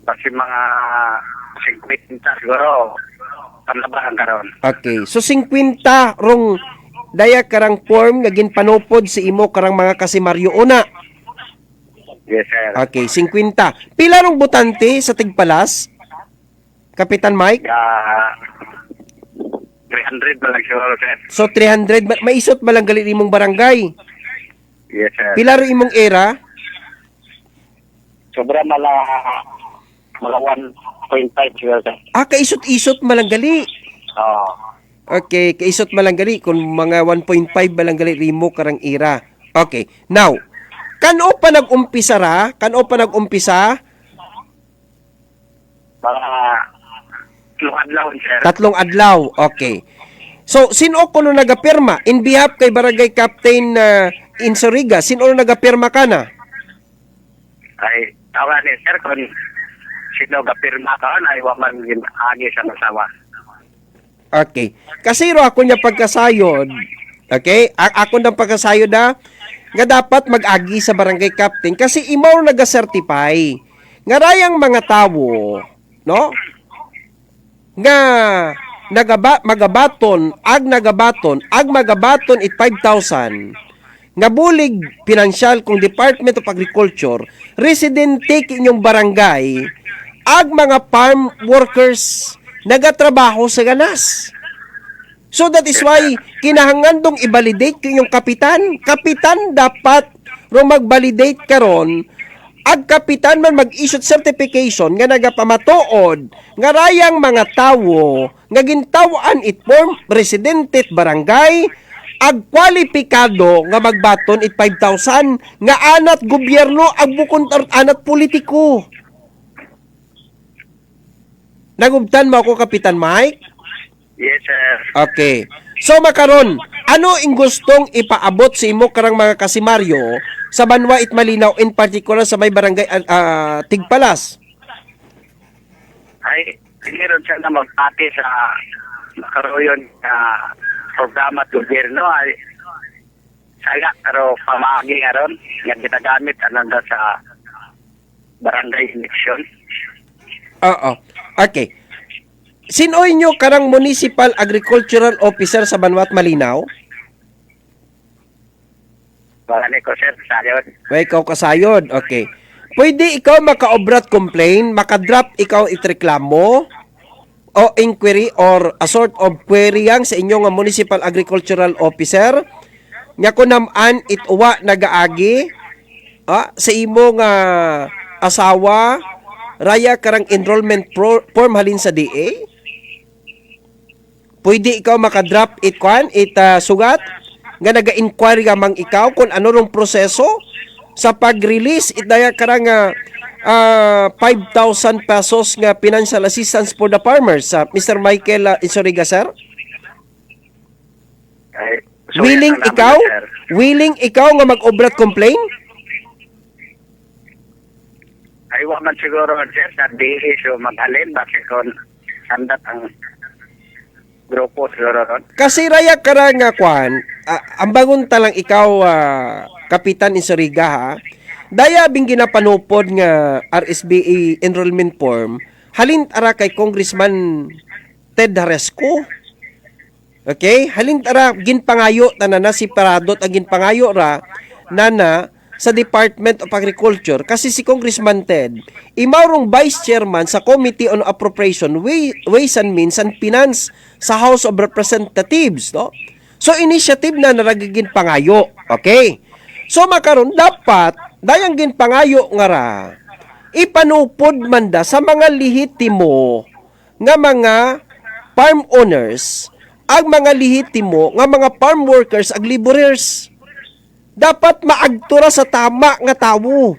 kasi mga 50 siguro, panabahan karon. Okay. So, 50 rong daya karang form nga ginpanupod si imo karang mga kasimaryo una. Yes, sir. Okay, 50. Pila rong butante sa Tigpalas? Kapitan Mike? 300 ba lang siguro, sir. So, 300. Maisot ba lang gali imong barangay? Yes, sir. Pila ro imong era? Sobra mga 1.5 siguro, sir. Kaisot-isot malanggali. Oo. Okay, kaisot malanggali. Kung mga 1.5 malanggali rimo karang era. Okay, now, kano pa nag-umpisa ra? Kano pa nag-umpisa? Mga 3 adlaw, sir. 3 adlaw. Okay. So, sino kuno nagapirma? In behalf kay Barangay Captain Insuriga, sino nagapirma ka na? Ay, tawa ni sir, kung sino gapirma ka na, iwaman agi sa nasawa. Okay. Kasi ro ako niya pagkasayod, okay? Ako nang pagkasayod nga dapat mag-agi sa barangay captain kasi imaw naga-certify nga rayang mga tawo, no? Nga magabaton it 5,000 nga bulig pinansyal kung Department of Agriculture, residente inyong barangay, ag mga farm workers nagatrabaho sa ganas. So that is why kinahangandong i-validate inyong kapitan. Kapitan dapat ro mag-validate karon, ag kapitan man mag-issue certification nga nagapamatuod nga rayang mga tawo nga gintawan it form residente barangay ag kwalipikado nga magbaton it 5,000 nga anat gobyerno ag bukod anat politiko. Nagubtan mo ako, Kapitan Mike? Yes, sir. Okay. So makaron, ano ang gustong ipaabot sa imo karang mga kasimaryo sa Banwa it Malinaw, in particular sa may barangay Tigpalas? Ay, meron siya na magpati sa makaroon programa at gobyerno ay saga pero pamagi nga ron nga ginagamit ananda sa barangay election. Oo. Okay. Sinoy nyo karang Municipal Agricultural Officer sa Banwa at Malinaw? Marami ko, sir, sayod. May ikaw kasayod. Okay. Pwede ikaw maka-obrat complain, maka-drop ikaw itreklamo o inquiry or a sort of query yang sa inyong Municipal Agricultural Officer nga kunaman ituwa nagaagi sa imong asawa raya karang enrollment form halin sa DA. Pwede ikaw maka-drop it sugat nga naga-inquire gamang ikaw kung ano rong proseso sa pag-release itaya karang 5,000 pesos nga financial assistance for the farmers. Mr. Michael Insoriga, sir? So, willing ikaw nga mag-obrat complain? Ay, wag man siguro, sir, sa DA so mag-alin bakit kung sandat ang grupo siguro ron. Kasi raya karang ang bangon talang ikaw, Kapitan Insoriga, ha? Daya bing ginapanupod nga RSBA enrollment form, halin ara kay Congressman Ted Haresco. Okay? Halin ara ginpangayo tanana si Paradot ang ginpangayo ra nana sa Department of Agriculture kasi si Congressman Ted imaurong Vice Chairman sa Committee on Appropriation, Ways and Means and Finance sa House of Representatives, no? So initiative na naragigin pangayo. Okay? So makaron dapat dayang ginpangayo nga ra ipanupod manda sa mga lehitimo nga mga farm owners ag mga lehitimo nga mga farm workers ag laborers. Dapat maagtura sa tama nga tawo.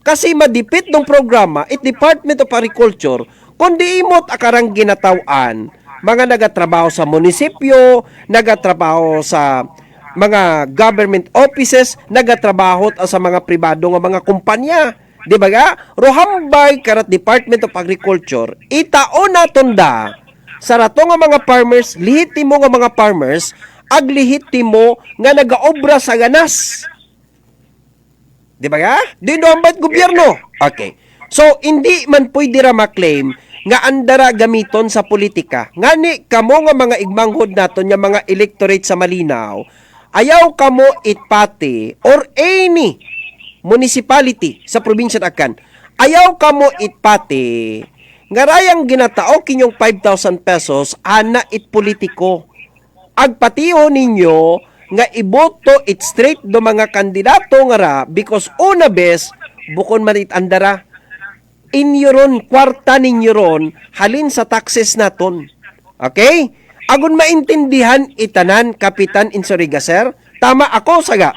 Kasi madipit ng programa it Department of Agriculture kundi imot akarang ginatawan mga nagatrabaho sa munisipyo, nagatrabaho sa mga government offices, nagatrabaho sa mga pribado nga mga kumpanya. Di ba ga? Rohambay karat Department of Agriculture, itao naton da sa rato nga mga farmers, lehitimo nga mga farmers, ag lehitimo nga nagaobra sa ganas. Di ba ga? Di doon gobyerno? Okay. So, hindi man pwede ra maklaim nga andara gamiton sa politika. Ngani kamo nga mga igmanghod naton nga mga electorate sa Malinaw, ayaw kamo itpati or any municipality sa probinsya Akan. Ayaw kamo itpati nga rayang ginatao kinyong 5,000 pesos ana it politiko. Agpatiho ninyo nga iboto it straight do mga kandidato nga ra because una bes bukod man it andara inyo ron, kwarta ninyo ron, halin sa taxes naton. Okay? Agon maintindihan itanan, Kapitan Insoriga, sir? Tama ako, saga?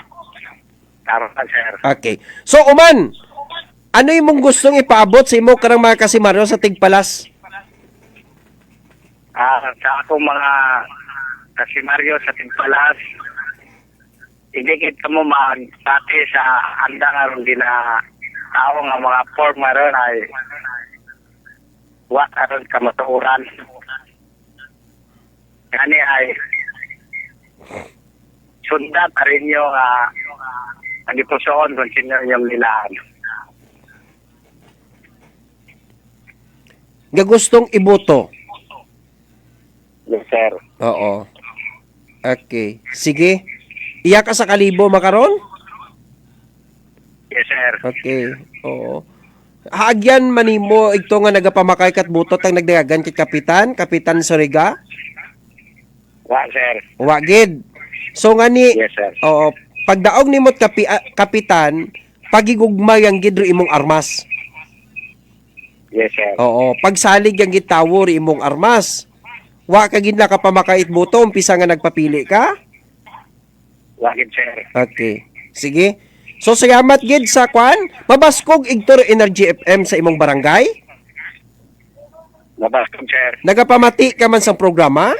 Tama, sir. Okay. So, Uman, ano yung mong gustong ipaabot sa imo karang mga kasimaryo sa Tigpalas? Sa akong mga kasimaryo sa Tigpalas, hindi kita mo magpati sa handa nga ron na tao nga mga form ron ay wak aron kamatuuran. Kani ay sundat rin yung ang ipusoon kung sino yung nilaan. gagustong iboto. Yes, sir. Oo. Okay. Sige. Iya ka sa kalibo makaron? Yes, sir. Okay. Oo. Haagyan manimo ito nga nagapamakay kat butot ang nagdagagan kit Kapitan Soriga? Wa, sir. Wa gid. So nga ni Yes, sir. oo, pagdaog nimot kapitan, pagigugma yang gid ro imong armas. Yes, sir. Oo, pagsalig yang gitawo ro imong armas. Wa ka gid nakapamakait buto umpisa nga nagpapili ka? Wa gid, sir. Okay. Sige. So salamat gid sa kwan. Mabaskog igtor Energy FM sa imong barangay. Nabaskog, sir. Nagapamati ka man sa programa?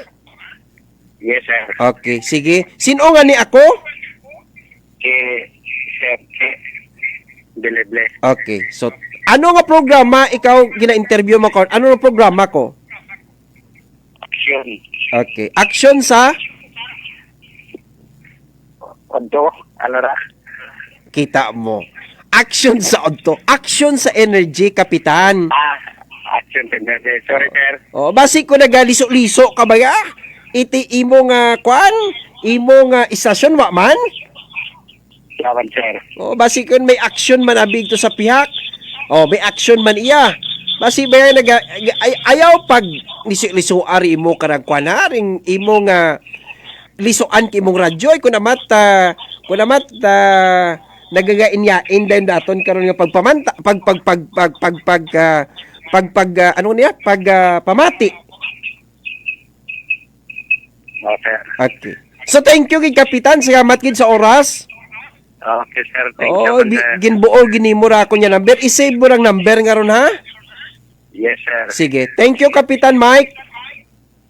Yes, sir. Okay, sige. Sino nga ni ako? Sir, Beleble. Okay. So ano nga programa ikaw gina-interview mo ko? Ano nga programa ko? Action. Okay. Action sa Onto, ano ra? kita mo. Action sa odto. Action sa energy, kapitan. Action sa energy. Sorry, sir. Oh, basi ko nagaliso-liso ka ba ya? Iti imo nga kwan? Imo nga istasyon wa man? Lawan, sir. Oh, basi ko may action man abig to sa pihak. Oh, may action man iya. Basi ba ayaw pag liso ari imo karang kwan ha? Ring imo nga lisuan ki imong radyo ko namat nagagainyain din daton karon nga pagpamanta ano niya pamati. Okay. Okay. So thank you gid kapitan, salamat gid sa oras. Okay, sir. Thank Oh, you, sir. ginbuo ginimo ra ko nya number. I-save mo rang number ngaron ha? Yes, sir. Sige. Thank you Kapitan Mike.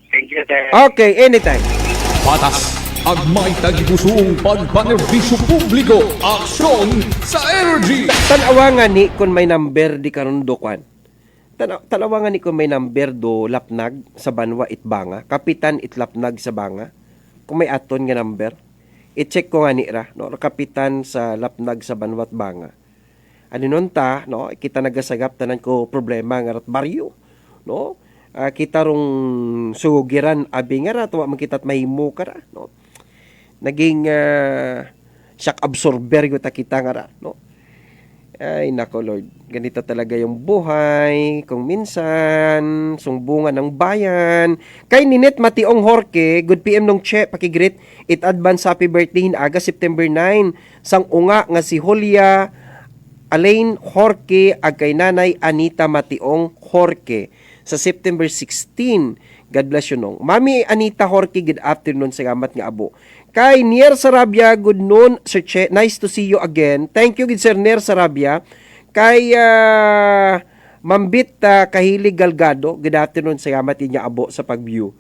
Thank you, sir. Okay, anytime. Patas ang may tagipusong pagpanerbisyo publiko. Aksyon sa energy. Tanawa nga ni kung may number di karon do kwan. Tanawa nga ni kung may number do lapnag sa banwa itbanga. Kapitan itlapnag sa banga. Kung may aton nga number, i-check ko nga ni ra, no, kapitan sa lapnag sa banwa at banga. Ano nun ta, no, kita nagasagap tanan ko problema nga rat baryo, no. Kita rong sugiran abi nga ra tuwa man kita't mahimo ka ra, no. Naging shock absorber ko ta kita nga ra, no. Ay nako Lord, ganito talaga yung buhay kung minsan sumbungan ng bayan. Kay Ninette Mationg Jorge, good PM nung Che, pakigreet it advance happy birthday aga September 9 sang unga nga si Julia Alain Jorge ag kay Nanay Anita Mationg Jorge sa September 16. God bless you nong. Mami Anita Jorge, good afternoon, salamat nga abo. Kay Nier Sarabia, good noon, Sir Che. Nice to see you again. Thank you, good Sir Nier Sarabia. Kay Mambit Kahilig Galgado, good afternoon, salamat niya abo sa pag-view.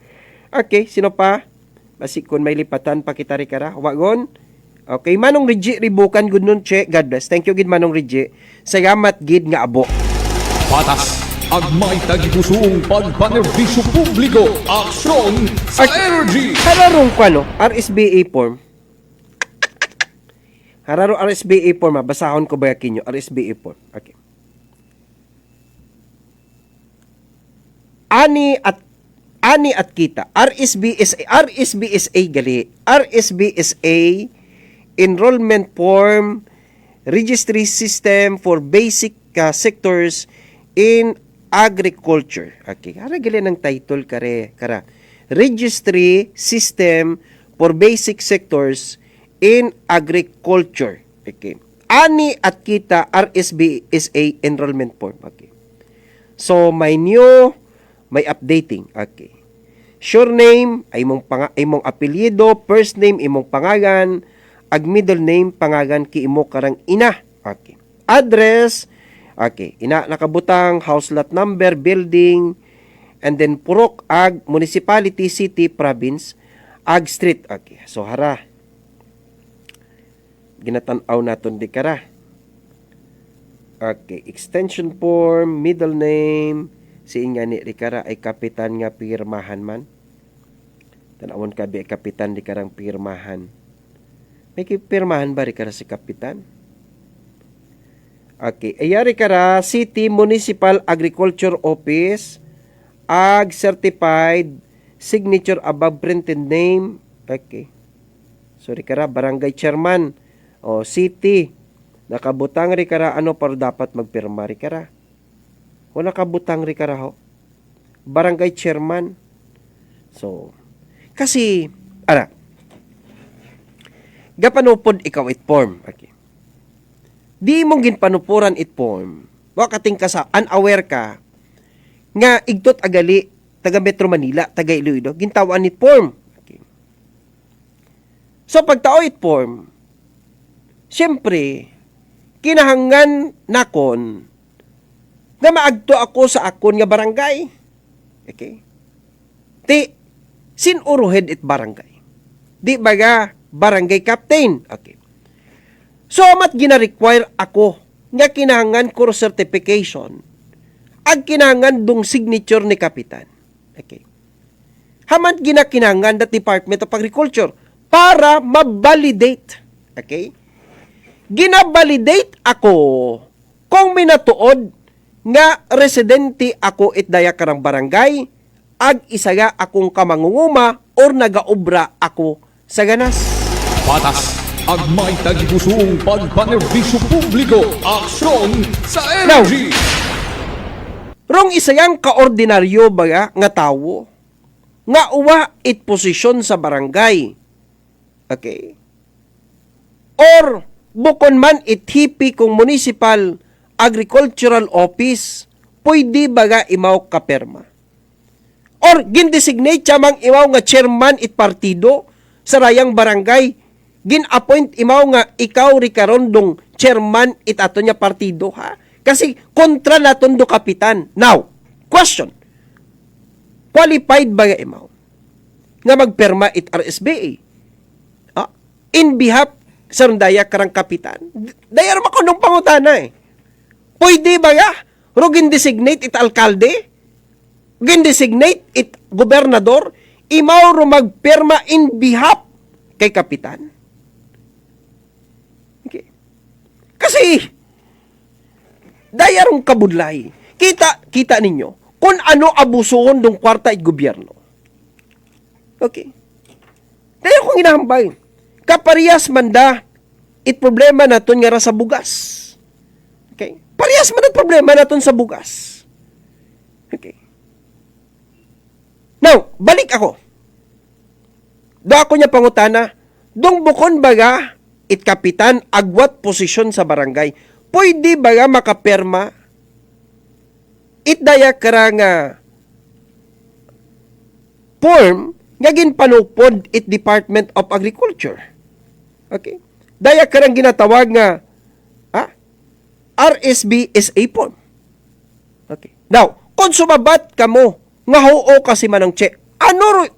Okay, sino pa? Basi kung may lipatan pa kita rikara. Wagon. Okay, Manong Rigi Ribukan, good noon, Che. God bless. Thank you, good Manong Rigi. Salamat, gid nga abo. Patas ang may tagipusong pagpanerbisyo publiko. Aksyon sa energy. Hararong ko ano, RSBA form. Hararong RSBA form, basahon ko ba yakin nyo? RSBA form. Okay. Ani at kita. RSBSA gali. RSBSA enrollment form registry system for basic sectors in agriculture. Okay, ara gali ng title kare kara. Registry System for Basic Sectors in Agriculture. Okay. Ani at kita RSBSA enrollment form. Okay. So may new, may updating. Okay. Sure name ay imong apelyido, first name imong pangalan, ag middle name pangalan ki imo karang ina. Okay. Address. Okay, nakabutang house lot number, building, and then purok ag municipality, city, province, ag street. Okay, so hara. Ginatan-aw naton di kara. Okay, extension form, middle name, si nga ni rikara ay kapitan nga pirmahan man. Tanawon ka bi kapitan di karang pirmahan. May pirmahan ba rikara si kapitan? Okay, ayari kara City Municipal Agriculture Office. ag certified signature above printed name. Okay. Sorry kara, barangay chairman o city. Nakabutang ri kara ano para dapat magpirma ri kara. O nakabutang ri kara ho. Barangay chairman. So, kasi, gapanupod ikaw it form. Okay. Di mong ginpanupuran it form. Wakating ka sa unaware ka nga igtot agali taga Metro Manila, taga Iloilo, gintawan it form. Okay. So pagtao it form, syempre kinahanggan nakon nga maagto ako sa akon nga barangay. Okay? Ti sinuruhed it barangay. Di baga barangay captain. Okay. So, mat gina-require ako nga kinahanglan ko certification ag kinahanglan dong signature ni kapitan. Okay. Hamat ginakinahanglan that Department of Agriculture para ma-validate. Okay. Gina-validate ako kung minatuod nga residente ako itdaya karang barangay ag isaga akong kamangunguma or nagaobra ako sa ganas. Patas ang may tagipusong pagpanerbisyo publiko, aksyon sa Now, energy. rong isayang kaordinaryo baga nga tawo nga uwa it posisyon sa barangay. Okay? Or bukon man it hipi kung municipal agricultural office, pwede baga imaw kaperma. Or gindesignate siya mang imaw nga chairman it partido sa rayang barangay, gin-appoint imaw nga ikaw rikarondong chairman it ato niya partido ha. Kasi kontra naton do kapitan. Now, question. Qualified ba nga imaw nga magperma it RSBA? In behalf sa rundaya karang kapitan. Dayar makunong pangutana eh. Pwede ba nga? Ro gin-designate it alkalde? Gin-designate it gobernador? Imaw ro magperma in behalf kay kapitan? Kasi, dayarong kabudlay. Kita ninyo, kung ano abusuhon ng kwarta at gobyerno. Okay. Dayar kong hinahambay. Kaparehas manda, it problema naton nga sa bugas. Okay. Parehas man at problema naton sa bugas. Okay. Now, balik ako. Ako niya pangutana, dong bukon baga, it kapitan agwat posisyon sa barangay, pwede ba nga makaperma it daya karanga form nga ginpanupod it Department of Agriculture. Okay? Daya karang ginatawag nga RSBSA form. Okay. Now, kung sumabat ka mo nga oo kasi manang check,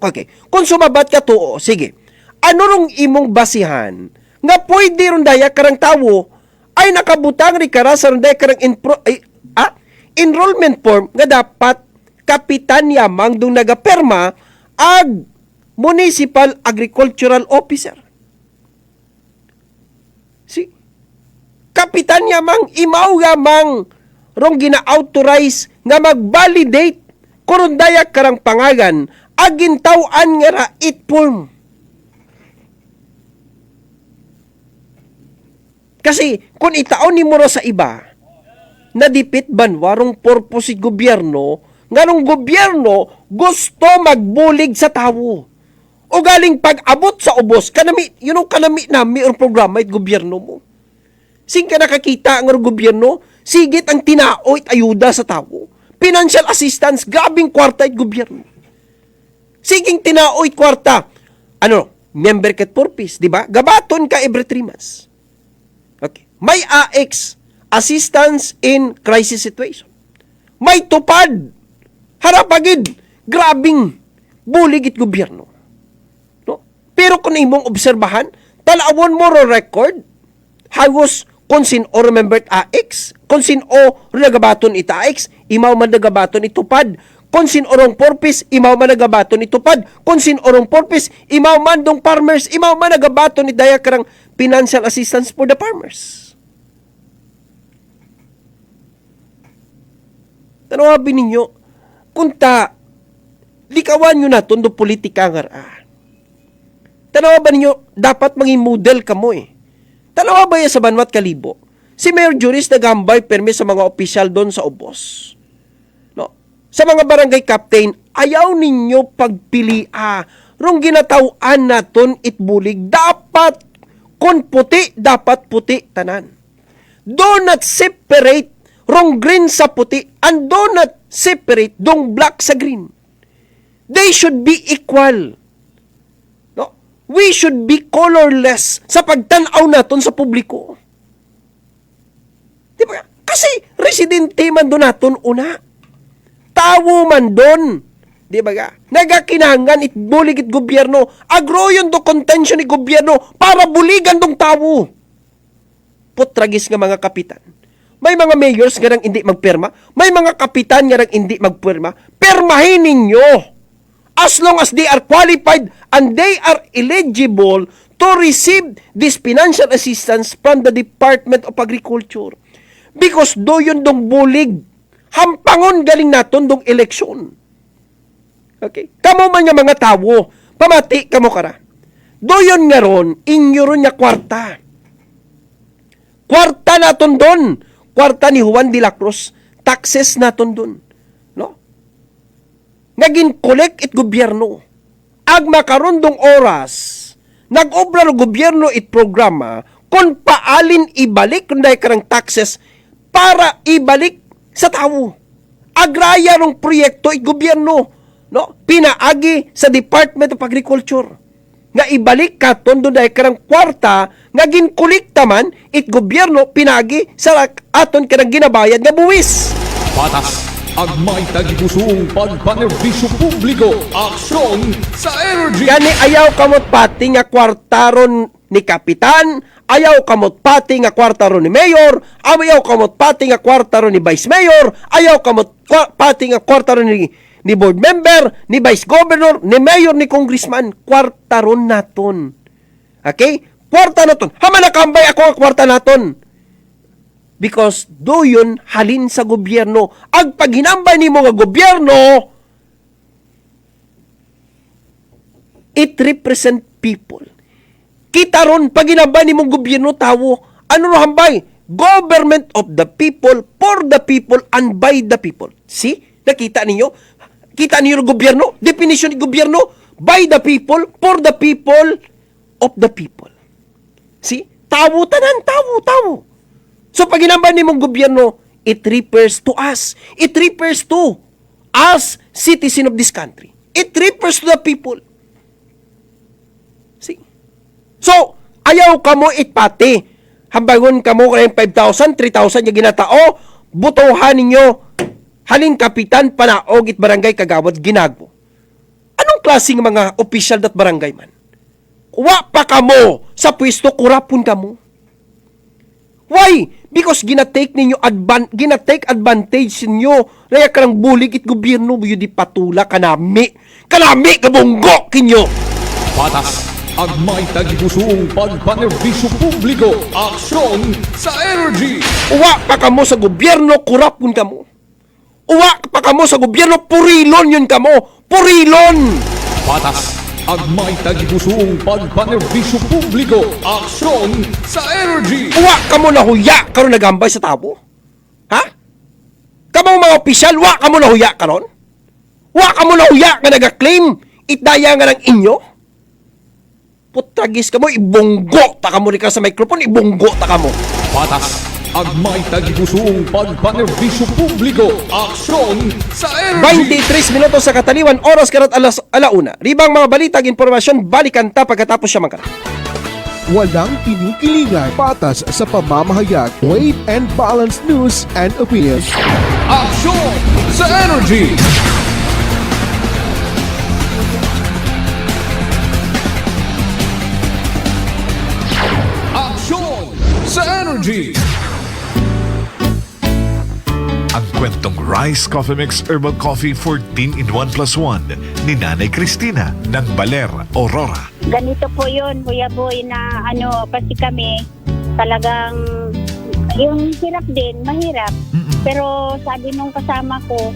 okay, kung sumabat ka tuo, sige, ano rong imong basihan nga pwede ron daya karang tawo ay nakabutang ri kara sa ron daya karang enrollment form nga dapat kapitan yamang dung nagaperma ag municipal agricultural officer. Si kapitan yamang imaw yamang rong gina-authorize nga mag-validate kung daya karang pangagan agin tawan nga ra it form. Kasi, kung itaon ni Moro sa iba, nadipit banwarong purpose gobyerno, nga nung gobyerno gusto magbulig sa tawo. O galing pag-abot sa ubos, kanami nami or programa it gobyerno mo. Sing ka nakakita ang gobyerno, sigit ang tinao it ayuda sa tawo. Financial assistance, grabing kwarta it gobyerno. Siging tinao it kwarta, member ket purpose, di ba? Gabaton ka every 3 months. Okay. May AX, assistance in crisis situation. May tupad, harapagid, grabing, buligit gobyerno. No? Pero kung imong obserbahan, talawon mo ro record, hagos kung sin o remembered AX, kung sin o nagabaton ita AX, imaw man nagabaton itupad, kung sin orong purpose, imaw man nagabaton itupad, kung sin orong purpose, imaw man dong farmers, imaw man nagabaton idaya karang financial assistance for the farmers. Tanawabin ninyo, Kunta, likawan nyo na tondo politika nga ra. Tanawa ba ninyo, dapat maging model ka mo eh. Tanawa ba yan sa Banwat Kalibo? Si Mayor Juris nagambay perme sa mga opisyal doon sa ubos. No? Sa mga barangay captain, ayaw ninyo pagpilia. Rong ginatawaan naton itbulig, dapat kon puti, dapat puti tanan. Do not separate rong green sa puti and do not separate dong black sa green. They should be equal. No? We should be colorless sa pagtanaw naton sa publiko. Diba? Kasi residente man doon naton una. Tawo man doon. Diba ga? Nagakinangan itbulig it gobyerno. Agroyon do contention ni gobyerno para buligan dong tawo. Putragis nga mga kapitan. May mga mayors nga nang hindi magpirma. May mga kapitan nga nang hindi magpirma. Pirmahin ninyo. As long as they are qualified and they are eligible to receive this financial assistance from the Department of Agriculture. Because do yun dong bulig. Hampangon galing naton dong eleksyon. Okay? Kamo man nga mga tawo, pamati kamo kara. Do yun nga ron, inyo ron nga kwarta. Kwarta naton doon. Kwarta ni Juan de la Cruz. Taxes naton doon. No? Naging collect it gobyerno. Ag makaron dong oras, nag-obra ng gobyerno it programa kung paalin ibalik kung dahil karang taxes para ibalik sa tao. Agraya ng proyekto it gobyerno. No? Pinaagi sa Department of Agriculture. Nga ibalik ka tondo dahil karang kwarta nga ginkulikta man it gobyerno pinagi sa aton karang ginabayad nga buwis. Patas ang may tagipusong pagpanerbisyo publiko. Aksyon sa energy. Gani ayaw kamot pati nga kwartaron ni kapitan, ayaw kamot pati nga kwartaron ni mayor, ayaw kamot pati nga kwartaron ni vice mayor, ayaw kamot pati nga kwartaron ni board member, ni vice governor, ni mayor, ni congressman. Kwartaron naton. Okay? Kwarta naton. Hama nakambay ako ang kwarta naton. Because do yun halin sa gobyerno. Ang paghinambay ni mga gobyerno, it represent people. Kita ron, paghinambay ni mong gobyerno, tawo, ano ro hambay? Government of the people, for the people, and by the people. See? Nakita ninyo? Kita ninyo yung gobyerno? Definition ng gobyerno? By the people, for the people, of the people. See? Tawo tanan, tawo. So, pag inamban ni mong gobyerno, it refers to us. It refers to us, citizen of this country. It refers to the people. See? So, ayaw ka mo itpati. Hambangon ka mo kayong 5,000, 3,000 yung ginatao, butuhan ninyo, halin kapitan, panaog it barangay kagawad, ginagbo. Anong klaseng mga opisyal dat barangay man? Wa pa ka mo sa pwesto, kurapon ka mo. Why? Because ginatake advantage ninyo. Raya karang bulig it gobyerno buyo di patula kanami kabunggo kinyo. Patas ang may tagipusong pagpanerbisyo publiko. Aksyon sa energy. Uwa pa kamo sa gobyerno, kurapon kamo. Uwa pa kamo sa gobyerno, purilon yun kamo. Purilon. Patas ang may tagipusong pagpanerbisyo publiko. Aksyon sa energy. Uwa kamo nahuya karon nagambay sa tabo. Ha? Kamo mga opisyal, uwa kamo nahuya karon? Uwa kamo nahuya nga nagaklaim itdaya nga ng inyo? Putragis kamo, ibunggo ta kamo rin ka sa microphone, ibunggo ta kamo. Patas ang may tagipusong pagpanerbisyo publiko. Aksyon sa energy. 23 minutos sa kataliwan, oras karat alauna. Ribang mga balita ag impormasyon, balikan ta pagkatapos siya magkara. Walang kinikiligan, patas sa pamamahayag, weight and balance news and opinions. Aksyon sa energy. Aksyon sa energy. Ang kwentong Rice Coffee Mix Herbal Coffee 14-in-1+1 ni Nanay Cristina ng Baler, Aurora. Ganito po yun, Kuya Boy, na kasi kami talagang yung hirap din, mahirap. Pero sabi nung kasama ko,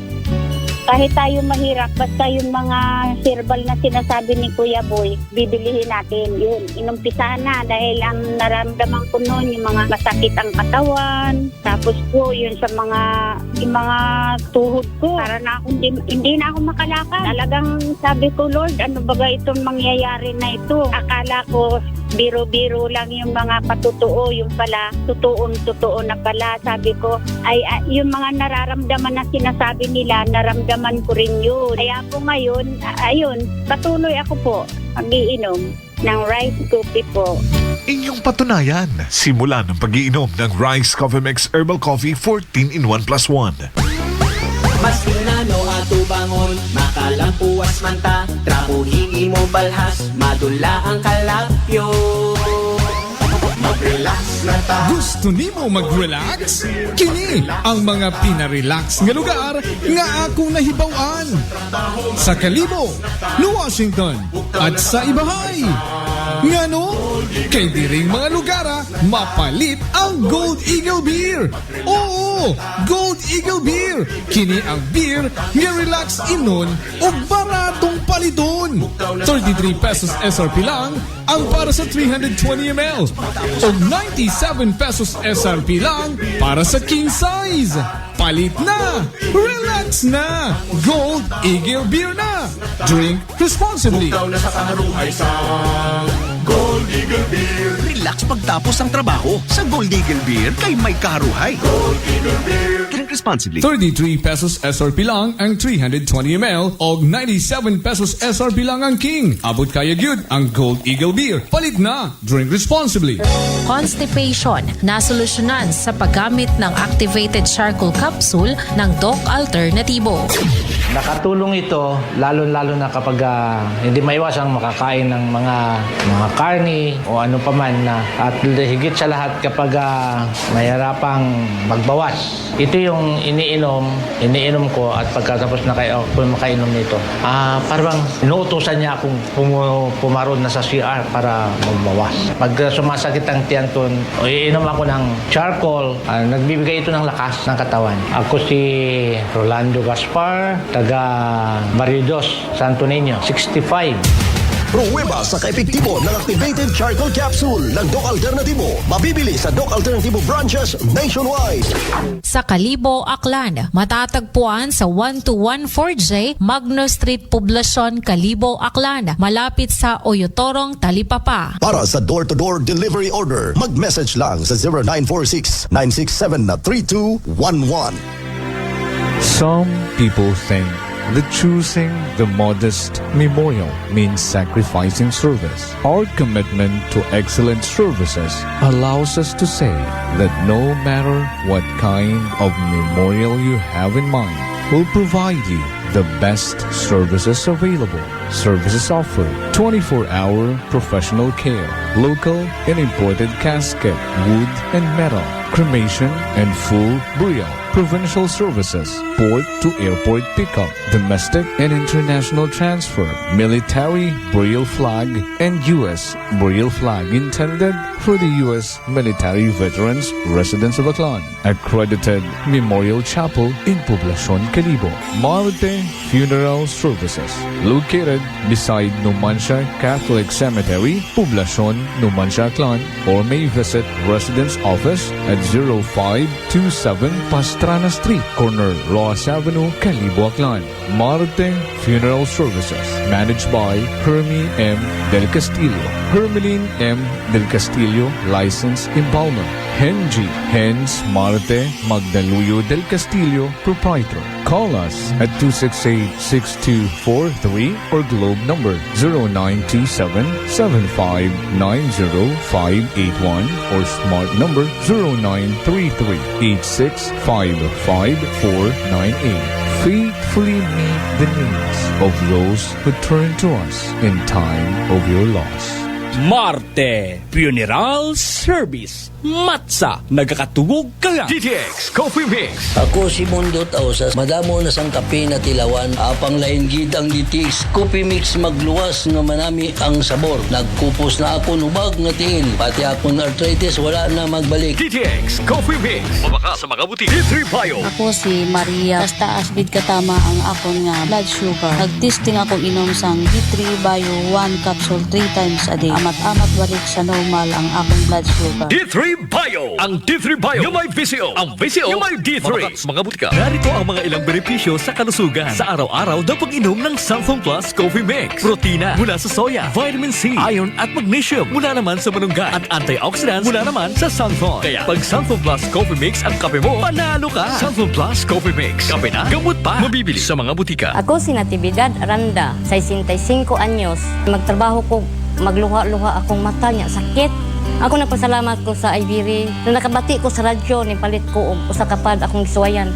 Kahit tayo mahirap, basta yung mga herbal na sinasabi ni Kuya Boy, bibilihin natin. Yun, inumpisahan na dahil ang naramdaman ko noon, yung mga masakit ang katawan. Tapos po, yun sa yung mga tuhod ko. Para na ako, hindi na ako makalakad. Talagang sabi ko, Lord, ano ba itong mangyayari na ito? Akala ko, biro-biro lang yung mga patutuo, yung pala, totoo na pala. Sabi ko, ay yung mga nararamdaman na sinasabi nila, naramdaman ko rin yun. Kaya po ngayon, ayun, patuloy ako po mag-iinom ng rice coffee po. Inyong patunayan, simula ng pag-iinom ng Rice Coffee Mix Herbal Coffee 14 in 1 plus 1. Mas pinano ato bangon, makalampuas manta, trabuhin imo balhas, madula ang kalapyo. Mag-relax na ta. Gusto nimo mag-relax? Kini ang mga pinarelax nga lugar nga akong nahibawan. Sa Kalibo, New Washington, at sa Ibahay. Ngano? Kay diring mga lugara, mapalit ang Gold Eagle Beer. Oo, Gold Eagle Beer. Kini ang beer nga relax inon o baratong paliton. 33 pesos SRP lang ang para sa 320 ml. O 97 pesos SRP lang para sa king size. Palit na! Relax na! Gold Eagle Beer na! Drink responsibly. Gold Eagle Beer. Relax pagtapos ang trabaho sa Gold Eagle Beer kay may karuhay. Gold Eagle Beer. Drink responsibly. 33 pesos SRP lang ang 320 ml o 97 pesos SRP lang ang king. Abot kaya gyud ang Gold Eagle Beer. Palit na! Drink responsibly. Constipation na solusyonan sa paggamit ng activated charcoal capsule ng Doc Alternativo. Nakatulong ito lalo-lalo na kapag hindi maiwasang makakain ng mga karne o ano paman na at higit sa lahat kapag mahirapang magbawas. Ito yung iniinom ko at pagkatapos na makainom nito. Parang inuutosan niya akong pumaron na sa CR para magbawas. Pag sumasakit ang tiyan ko, iinom ako ng charcoal, nagbibigay ito ng lakas ng katawan. Ako si Rolando Gaspar, taga Maridos, Santo Niño, 65. Pruweba sa kaepektibo ng activated charcoal capsule ng Doc Alternativo. Mabibili sa Doc Alternativo branches nationwide. Sa Kalibo, Aklan, matatagpuan sa 1214J Magno Street, Poblacion, Kalibo, Aklan, malapit sa Oyotorong, Talipapa. Para sa door-to-door delivery order, mag-message lang sa 0946-967-3211. Some people think that choosing the modest memorial means sacrificing service. Our commitment to excellent services allows us to say that no matter what kind of memorial you have in mind, we'll provide you the best services available. Services offered: 24-hour professional care, local and imported casket, wood and metal, cremation and full burial, provincial services, port to airport pickup, domestic and international transfer, military burial flag, and U.S. burial flag intended for the U.S. military veterans residents of Aklan. Accredited Memorial Chapel in Poblacion, Kalibo. Marte Funeral Services, located beside Numancia Catholic Cemetery, Poblacion, Numancia, Aklan, or may visit residence office at 0527 Pastrana Street, corner Roas Avenue, Kalibo, Aklan. Marte Funeral Services, managed by Hermie M. Del Castillo. Hermeline M. Del Castillo, licensed embalmer. Henji Hens Marte Magdaluyo Del Castillo, proprietor. Call us at 268-6243 or globe number 0927-7590-581 or smart number 0933-8655-498. Faithfully meet the needs of those who turn to us in time of your loss. Marte, Funeral Service, Matza, nagakatugog ka nga. DTX Coffee Mix. Ako si Mundo Tausas, madamo na sang kape na tilawan, apang lain gid ang DTX Coffee Mix magluwas nga manami ang sabor. Nagkupos na ako nubag nga tingin, pati akong arthritis wala na magbalik. DTX Coffee Mix. Mabaka sa mga butik. D3 Bio. Ako si Maria, basta asbid katama ang akong nga blood sugar. Nagtesting ako inom sang D3 Bio 1 capsule 3 times a day. Amat-amat balik sa normal ang akong blood sugar. D3 Bio. Ang D3 Bio yung may VCO. Ang VCO yung may D3. Mabaka sa mga butika. Narito ang mga ilang benepisyo sa kalusugan. Sa araw-araw daw pag-inom ng Sulfon Plus Coffee Mix. Protina mula sa soya, vitamin C, iron at magnesium mula naman sa manungga at antioxidants mula naman sa Sulfon. Kaya pag Sulfon Plus Coffee Mix ang kape mo, panalo ka. Sulfon Plus Coffee Mix. Kape na, gamot pa. Mabibili sa mga butika. Ako si Natividad Aranda, 65 anyos. Magtrabaho ko, magluha-luha akong mata niya, sakit. Ako nagpasalamat ko sa Ivory. Nung nakabati ko sa radyo, nipalit ko og usa ka pad akong gisuwayan.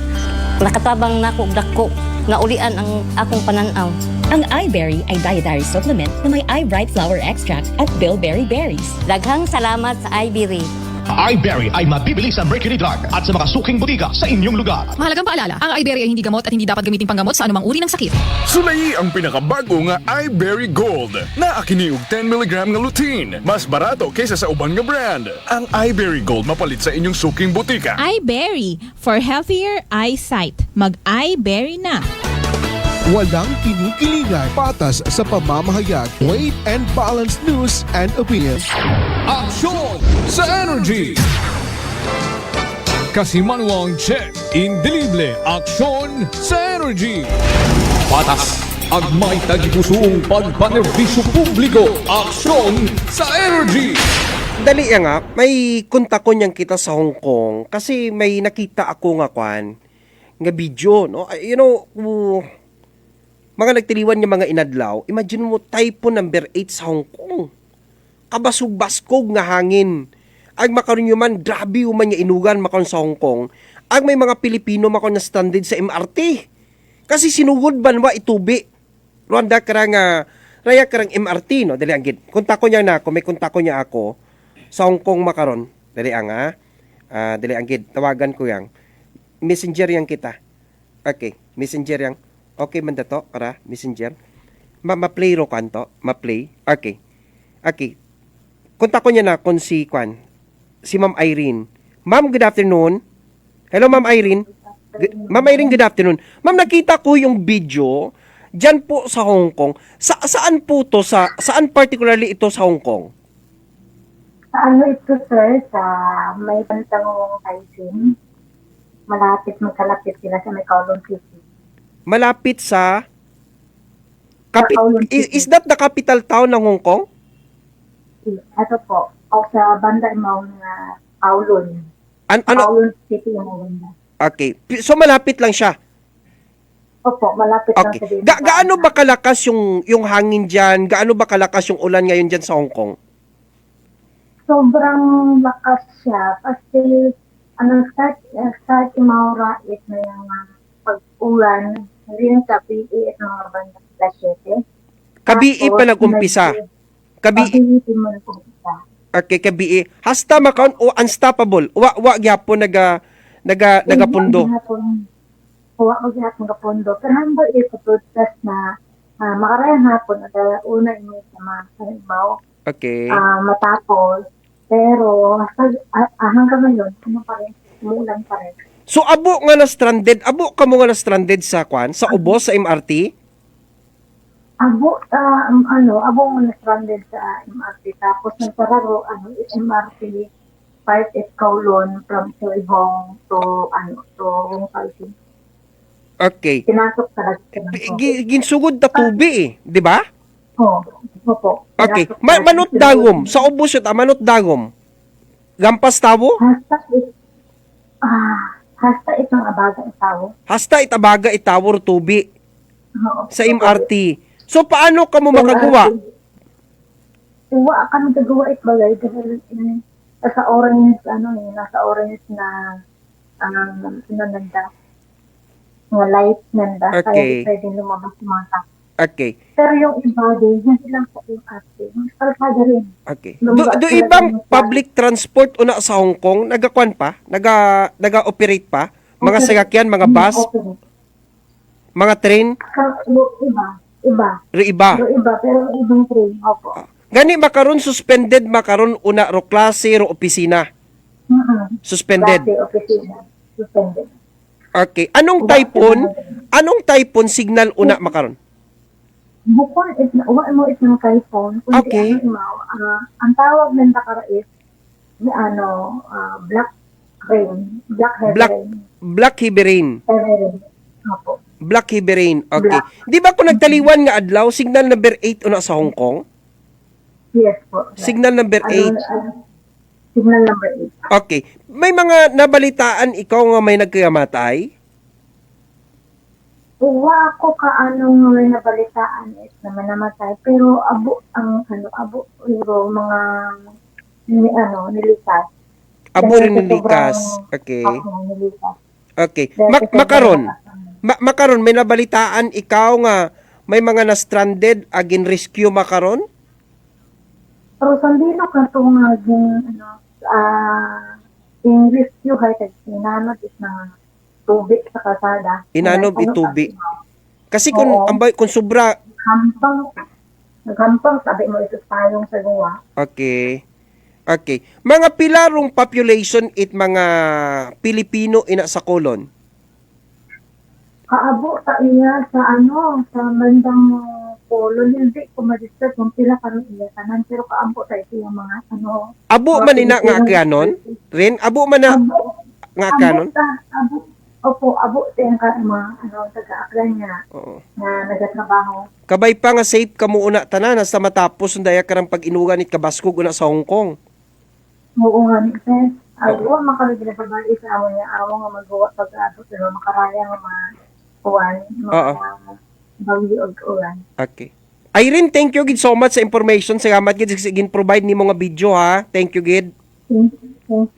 Nakatabang na ako og dako, naulian ang akong pananaw. Ang iBerry ay dietary supplement na may iBright flower extract at bilberry berries. Daghang salamat sa Ivory. iBerry ay mabibili sa Mercury Drug at sa mga suking butika sa inyong lugar. Mahalagang paalala, ang iBerry ay hindi gamot at hindi dapat gamitin panggamot sa anumang uri ng sakit. Sulayi ang pinakabago nga iBerry Gold na akiniog 10 mg nga lutein. Mas barato kaysa sa uban nga brand. Ang iBerry Gold mapalit sa inyong suking butika. iBerry for healthier eyesight. Mag-iBerry na. Walang kinikiligan, patas sa pamamahayag, weight and balance news and opinions. Aksyon sa Energy! Kasimanwang check, indelible, aksyon sa Energy! Patas, agmay tagipusong pagpanerbisyo publiko, aksyon sa Energy! Dali nga, may kunta ko niyang kita sa Hong Kong kasi may nakita ako nga nga video, no? You know, mga nagtiliwan niya mga inadlaw, imagine mo typhoon number 8 sa Hong Kong. Kabasog-baskog nga hangin. Ang makaroon nyo man, grabe man niya inugan makaroon sa Hong Kong. Ang may mga Pilipino makaroon na stranded sa MRT. Kasi sinugod ba naman itubi? Rwanda karang, raya karang MRT, no? Dali ang gid. Kunta ko niya na ako, may kunta ko niya ako sa Hong Kong makaroon. Dali ang dali ang gid. Tawagan ko yang. Messenger yang kita. Okay, messenger yang. Okay man dato, para messenger. Ma-play ro kanto, ma-play. Okay. Okay. Kunta ko niya na kung si Ma'am Irene. Ma'am, good afternoon. Hello, Ma'am Irene. Ma'am Irene, good afternoon. Ma'am, nakita ko yung video diyan po sa Hong Kong. Saan po to? Saan particularly ito sa Hong Kong? Ano ito, sir? Sa may bantang Taiping. Magkalapit sila sa may Kowloon City. Malapit sa is that the capital town ng Hong Kong? Ito po. O sa banda ng Kowloon. Kowloon City yung banda. Okay. So malapit lang siya? Opo, malapit lang sa dito. Gaano ba kalakas yung hangin dyan? Gaano ba kalakas yung ulan ngayon dyan sa Hong Kong? Sobrang lakas siya. Kasi start Maura is na yung pag-ulan. Hindi sa PE at mga bandang +7. Kabii pa nag-umpisa. Kabii mo nag-umpisa. Okay, kabii. Hasta makaon o unstoppable. Wa gyapon nagapundo. Wa gyapon nagapundo. Pero hanggang ipotodcast na makarayang hapon at una ini sa mga kanibaw. Okay. Matapos. Pero hanggang ngayon, umulan pa rin. So abo ka mo nga na stranded sa Ubo sa MRT? Abo nga na stranded sa MRT tapos nagpararo MRT part at Kowloon from Silhong to Hong Kong. Okay. Pinasok talaga. Ginsugod ta tubi di ba? Opo. Okay. Manot dagom sa Ubo siya manot dagom. Gampas tawo? Hasta itong abaga itawo. Hasta itabaga itawo tubi. Sa MRT. So paano ka mo makagawa? Uwa ka magagawa itbagay dahil nasa orange na nanda. Nga light nanda. Okay. Kaya pwede lumabas mga tao. Okay. Pero yung iba din, yan silang sa MRT. Yung kalsada rin. Okay. Lumabas Do sila ibang dun sa- public transport una sa Hong Kong nagakwan pa, naga-operate pa, mga Okay. sasakyan, mga bus, Okay. mga train, Iba. iba. Pero ibang train. Opo. Gani makaron suspended makaron una ro klase ro opisina. Suspended. Dati, opisina. Suspended. Okay. Anong typhoon signal una makaron? Bukon, uwa mo itong typhoon. Kundi Okay. Ang tawag ng Takara is, black rain. Black heavy rain. Black heavy rain. Heavy rain. Opo. Black heavy rain. Okay. Di ba kung nagtaliwan nga adlaw signal number 8 una sa Hong Kong? Yes po. Signal number 8. Signal number 8. Okay. May mga nabalitaan ikaw nga may nagkamatay? Uwa ko kaanong may nabalitaan is naman namatay. Pero mga nilikas. Abo rin nilikas. Okay. Nilikas. Okay. Makaron may nabalitaan ikaw nga may mga na-stranded agin rescue makaron? Pero sandino ka ito nga yung rescue kahit inanod is na tubig sa kasada. Inanob itubi. Kasi kung sobra naghampang sabi mo ito tayong sa gawa. Okay. Okay. Mga pilarong population it mga Pilipino ina sa kolon. Kaabo ta iya sa bandang kolon hindi ko ma-register kung pila karon iya tanan pero kaampo ta ito yung mga Abo man ina nga kanon? Ren abo man na nga kanon? Abo tayong mga taga-aklan niya na nagatrabaho. Kabay pa nga safe kamo una tanan sa matapos ndaya karang pag-inugan it kabaskog una sa Hong Kong. Oo nga ni sir. Awa makalagay na pagbalis sa amo niya awa nga magawa pag-abot pero makaraya nga bagyo og ulan. Okay. Irene, thank you gid so much sa information. Salamat gid sa gin provide ni mga video ha. Thank you gid. Thank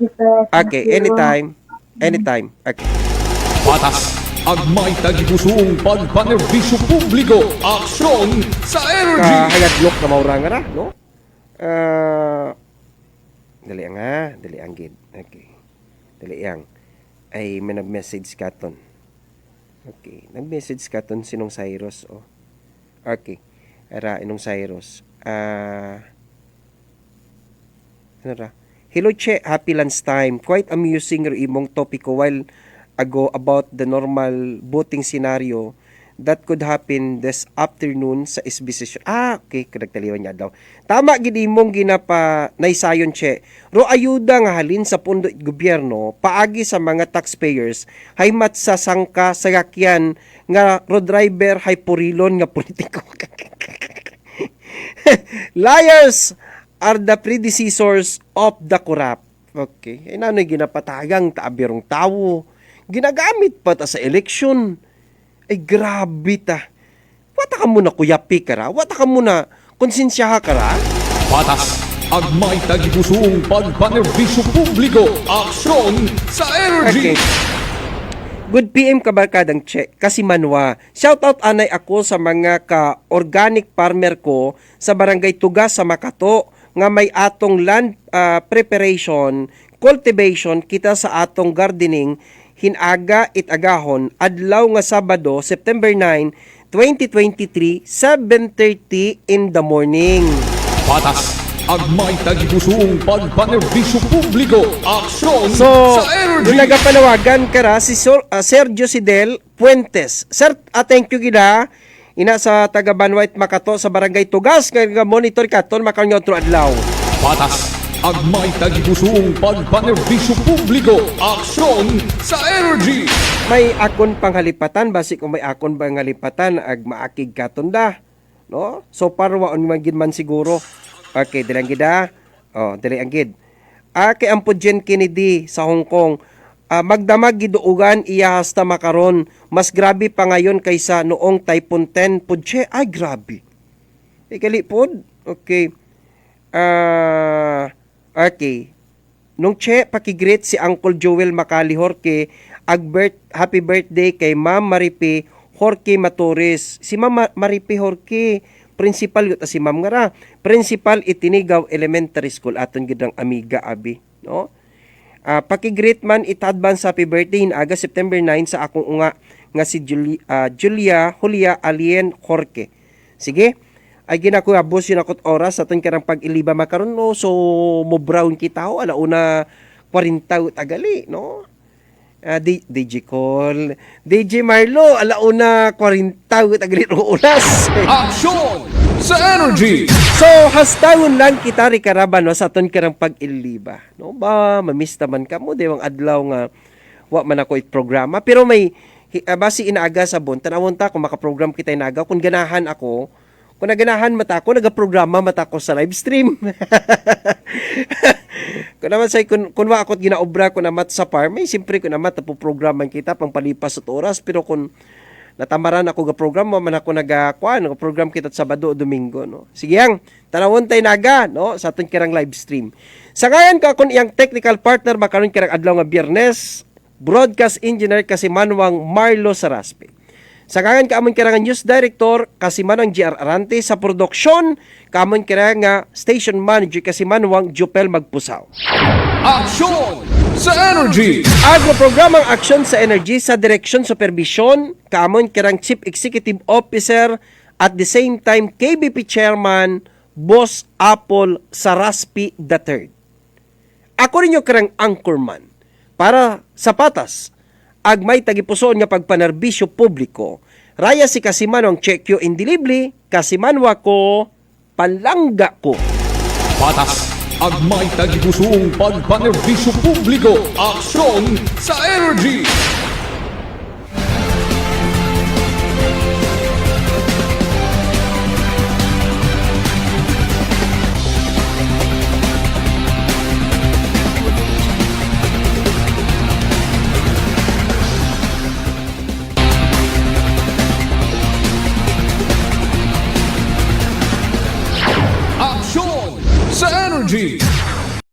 you sir. Okay, anytime. Anytime. Okay. Patas ang may tagipusong pagpanerbisyo publiko. Aksyon sa energy. Kahayadlok na maura nga ra, no? Dali ang gid. Okay. Dali ang. Ay, may nag-message katon. Okay. Nag-message katon sinong Cyrus, oh. Okay. Ara, inong Cyrus. Ano ra? Hello, Che. Happy lunchtime. Quite amusing ro imong topiko while ago about the normal voting scenario that could happen this afternoon sa SBC. Okay. Kadagtaliwan niya daw. Tama, gid imong ginapa naisayon, Che. Ro ayuda nga halin sa pundo gobyerno, paagi sa mga taxpayers, haymat sa sangka, sagakyan, nga ro driver, hay purilon nga politiko. Liars are the predecessors of the corrupt. Okay. Ay nano'y ginapatagang taabirong tawo. Ginagamit pa ta sa eleksyon. Ay grabe ta. Wata ka muna kuyapi ka ra? Wata ka muna konsensyaha ka ra? Patas ang may tagipusong pagpanerbisyo publiko. Aksyon sa energy. Okay. Good PM kabarkadang Che, kasi manwa. Shoutout anay ako sa mga ka-organic farmer ko sa Barangay Tugas sa Makato nga may atong land preparation, cultivation kita sa atong gardening hinaga itagahon adlaw nga Sabado, September 9, 2023, 7:30 in the morning. Patas ang may tagipusong pagpanerbisyo publiko. Aksyon So, sa energy. yung nagapanawagan kara si Sergio Sidel Puentes. Sir, thank you gida. Ina sa taga Banwait Makato sa Barangay Tugas nga monitor katon makanyo tro adlaw. Patas ang may tagipusong pagpanerbisyo publiko. Aksyon sa energy. May akon panghalipatan basi kung may akon bang halipatan ag maakig katon da. No? So parwaon magid man siguro. Okay, dili ang gida. Dili ang gid. Kay Ampudjen Kennedy sa Hong Kong. Magdamag giduugan iya hasta makaron. Mas grabe pa ngayon kaysa noong Typhoon 10 pudche. Ay, grabe. Ikali pod. Okay. Okay. Nung Che, pakigreet si Uncle Joel Macali Jorge. Happy birthday kay Ma'am Maripi Jorge Matores. Si Ma'am Maripi Jorge, principal yun si Ma'am Ngara. Principal Itinigaw Elementary School aton gid ang amiga abi, no? Paki-greet man it-advance happy birthday in August September 9 sa akong unga nga si Julia Alien Jorge. Sige, ay ginakuha boss yun akot oras aton karang pag-iliba makaron, no? So mo brown kita ho alauna 40 tagali, no? DJ Call, DJ Marlo, alauna 40 tagali ro oras. Action sa Energy. So, hastawon lang kita ri karaban sa aton karang pag-iliba, no? Ba mamista man kamo dewang adlaw nga wa man ako programa, pero may basi inaaga sa bon tanawon ta kung makaprogram kita inaga kung ganahan ako. Kung naganahan mata ko, nagaprograma mata ko sa live stream. Kung naman say kung wa akot ginaobra ko namat sa farm, may simpre ko namat po programan kita pang palipas at oras, pero kung natamaran ako ga programa man ako nagaprogram kita Sabado o Domingo, no. Sige yang tanawon tay naga, no, sa aton kirang live stream. Sa ngayon ka kun iyang technical partner makaron kirang adlaw nga Biyernes, broadcast engineer kasi Manwang Marlo Saraspe. Sa kangan kaamon kira nga news director kasi Manwang GR Arante, sa produksyon kaamon kira nga station manager kasi Manwang Jopel Magpusaw. Action sa Energy. Programang Action sa Energy sa direksyon supervision kaamon kirang Chief Executive Officer at the same time KBP Chairman Boss Apple Saraspi III. Ako rin yung kirang anchorman para sa patas agmay tagipuson nga pagpanerbisyo publiko. Raya si Kasimanwang Checkyo Indilibli, Kasimanwa ko, panlangga ko. Patas, agmay tagipusoong pagpanerbisyo publiko. Aksyon sa Energy. Energy.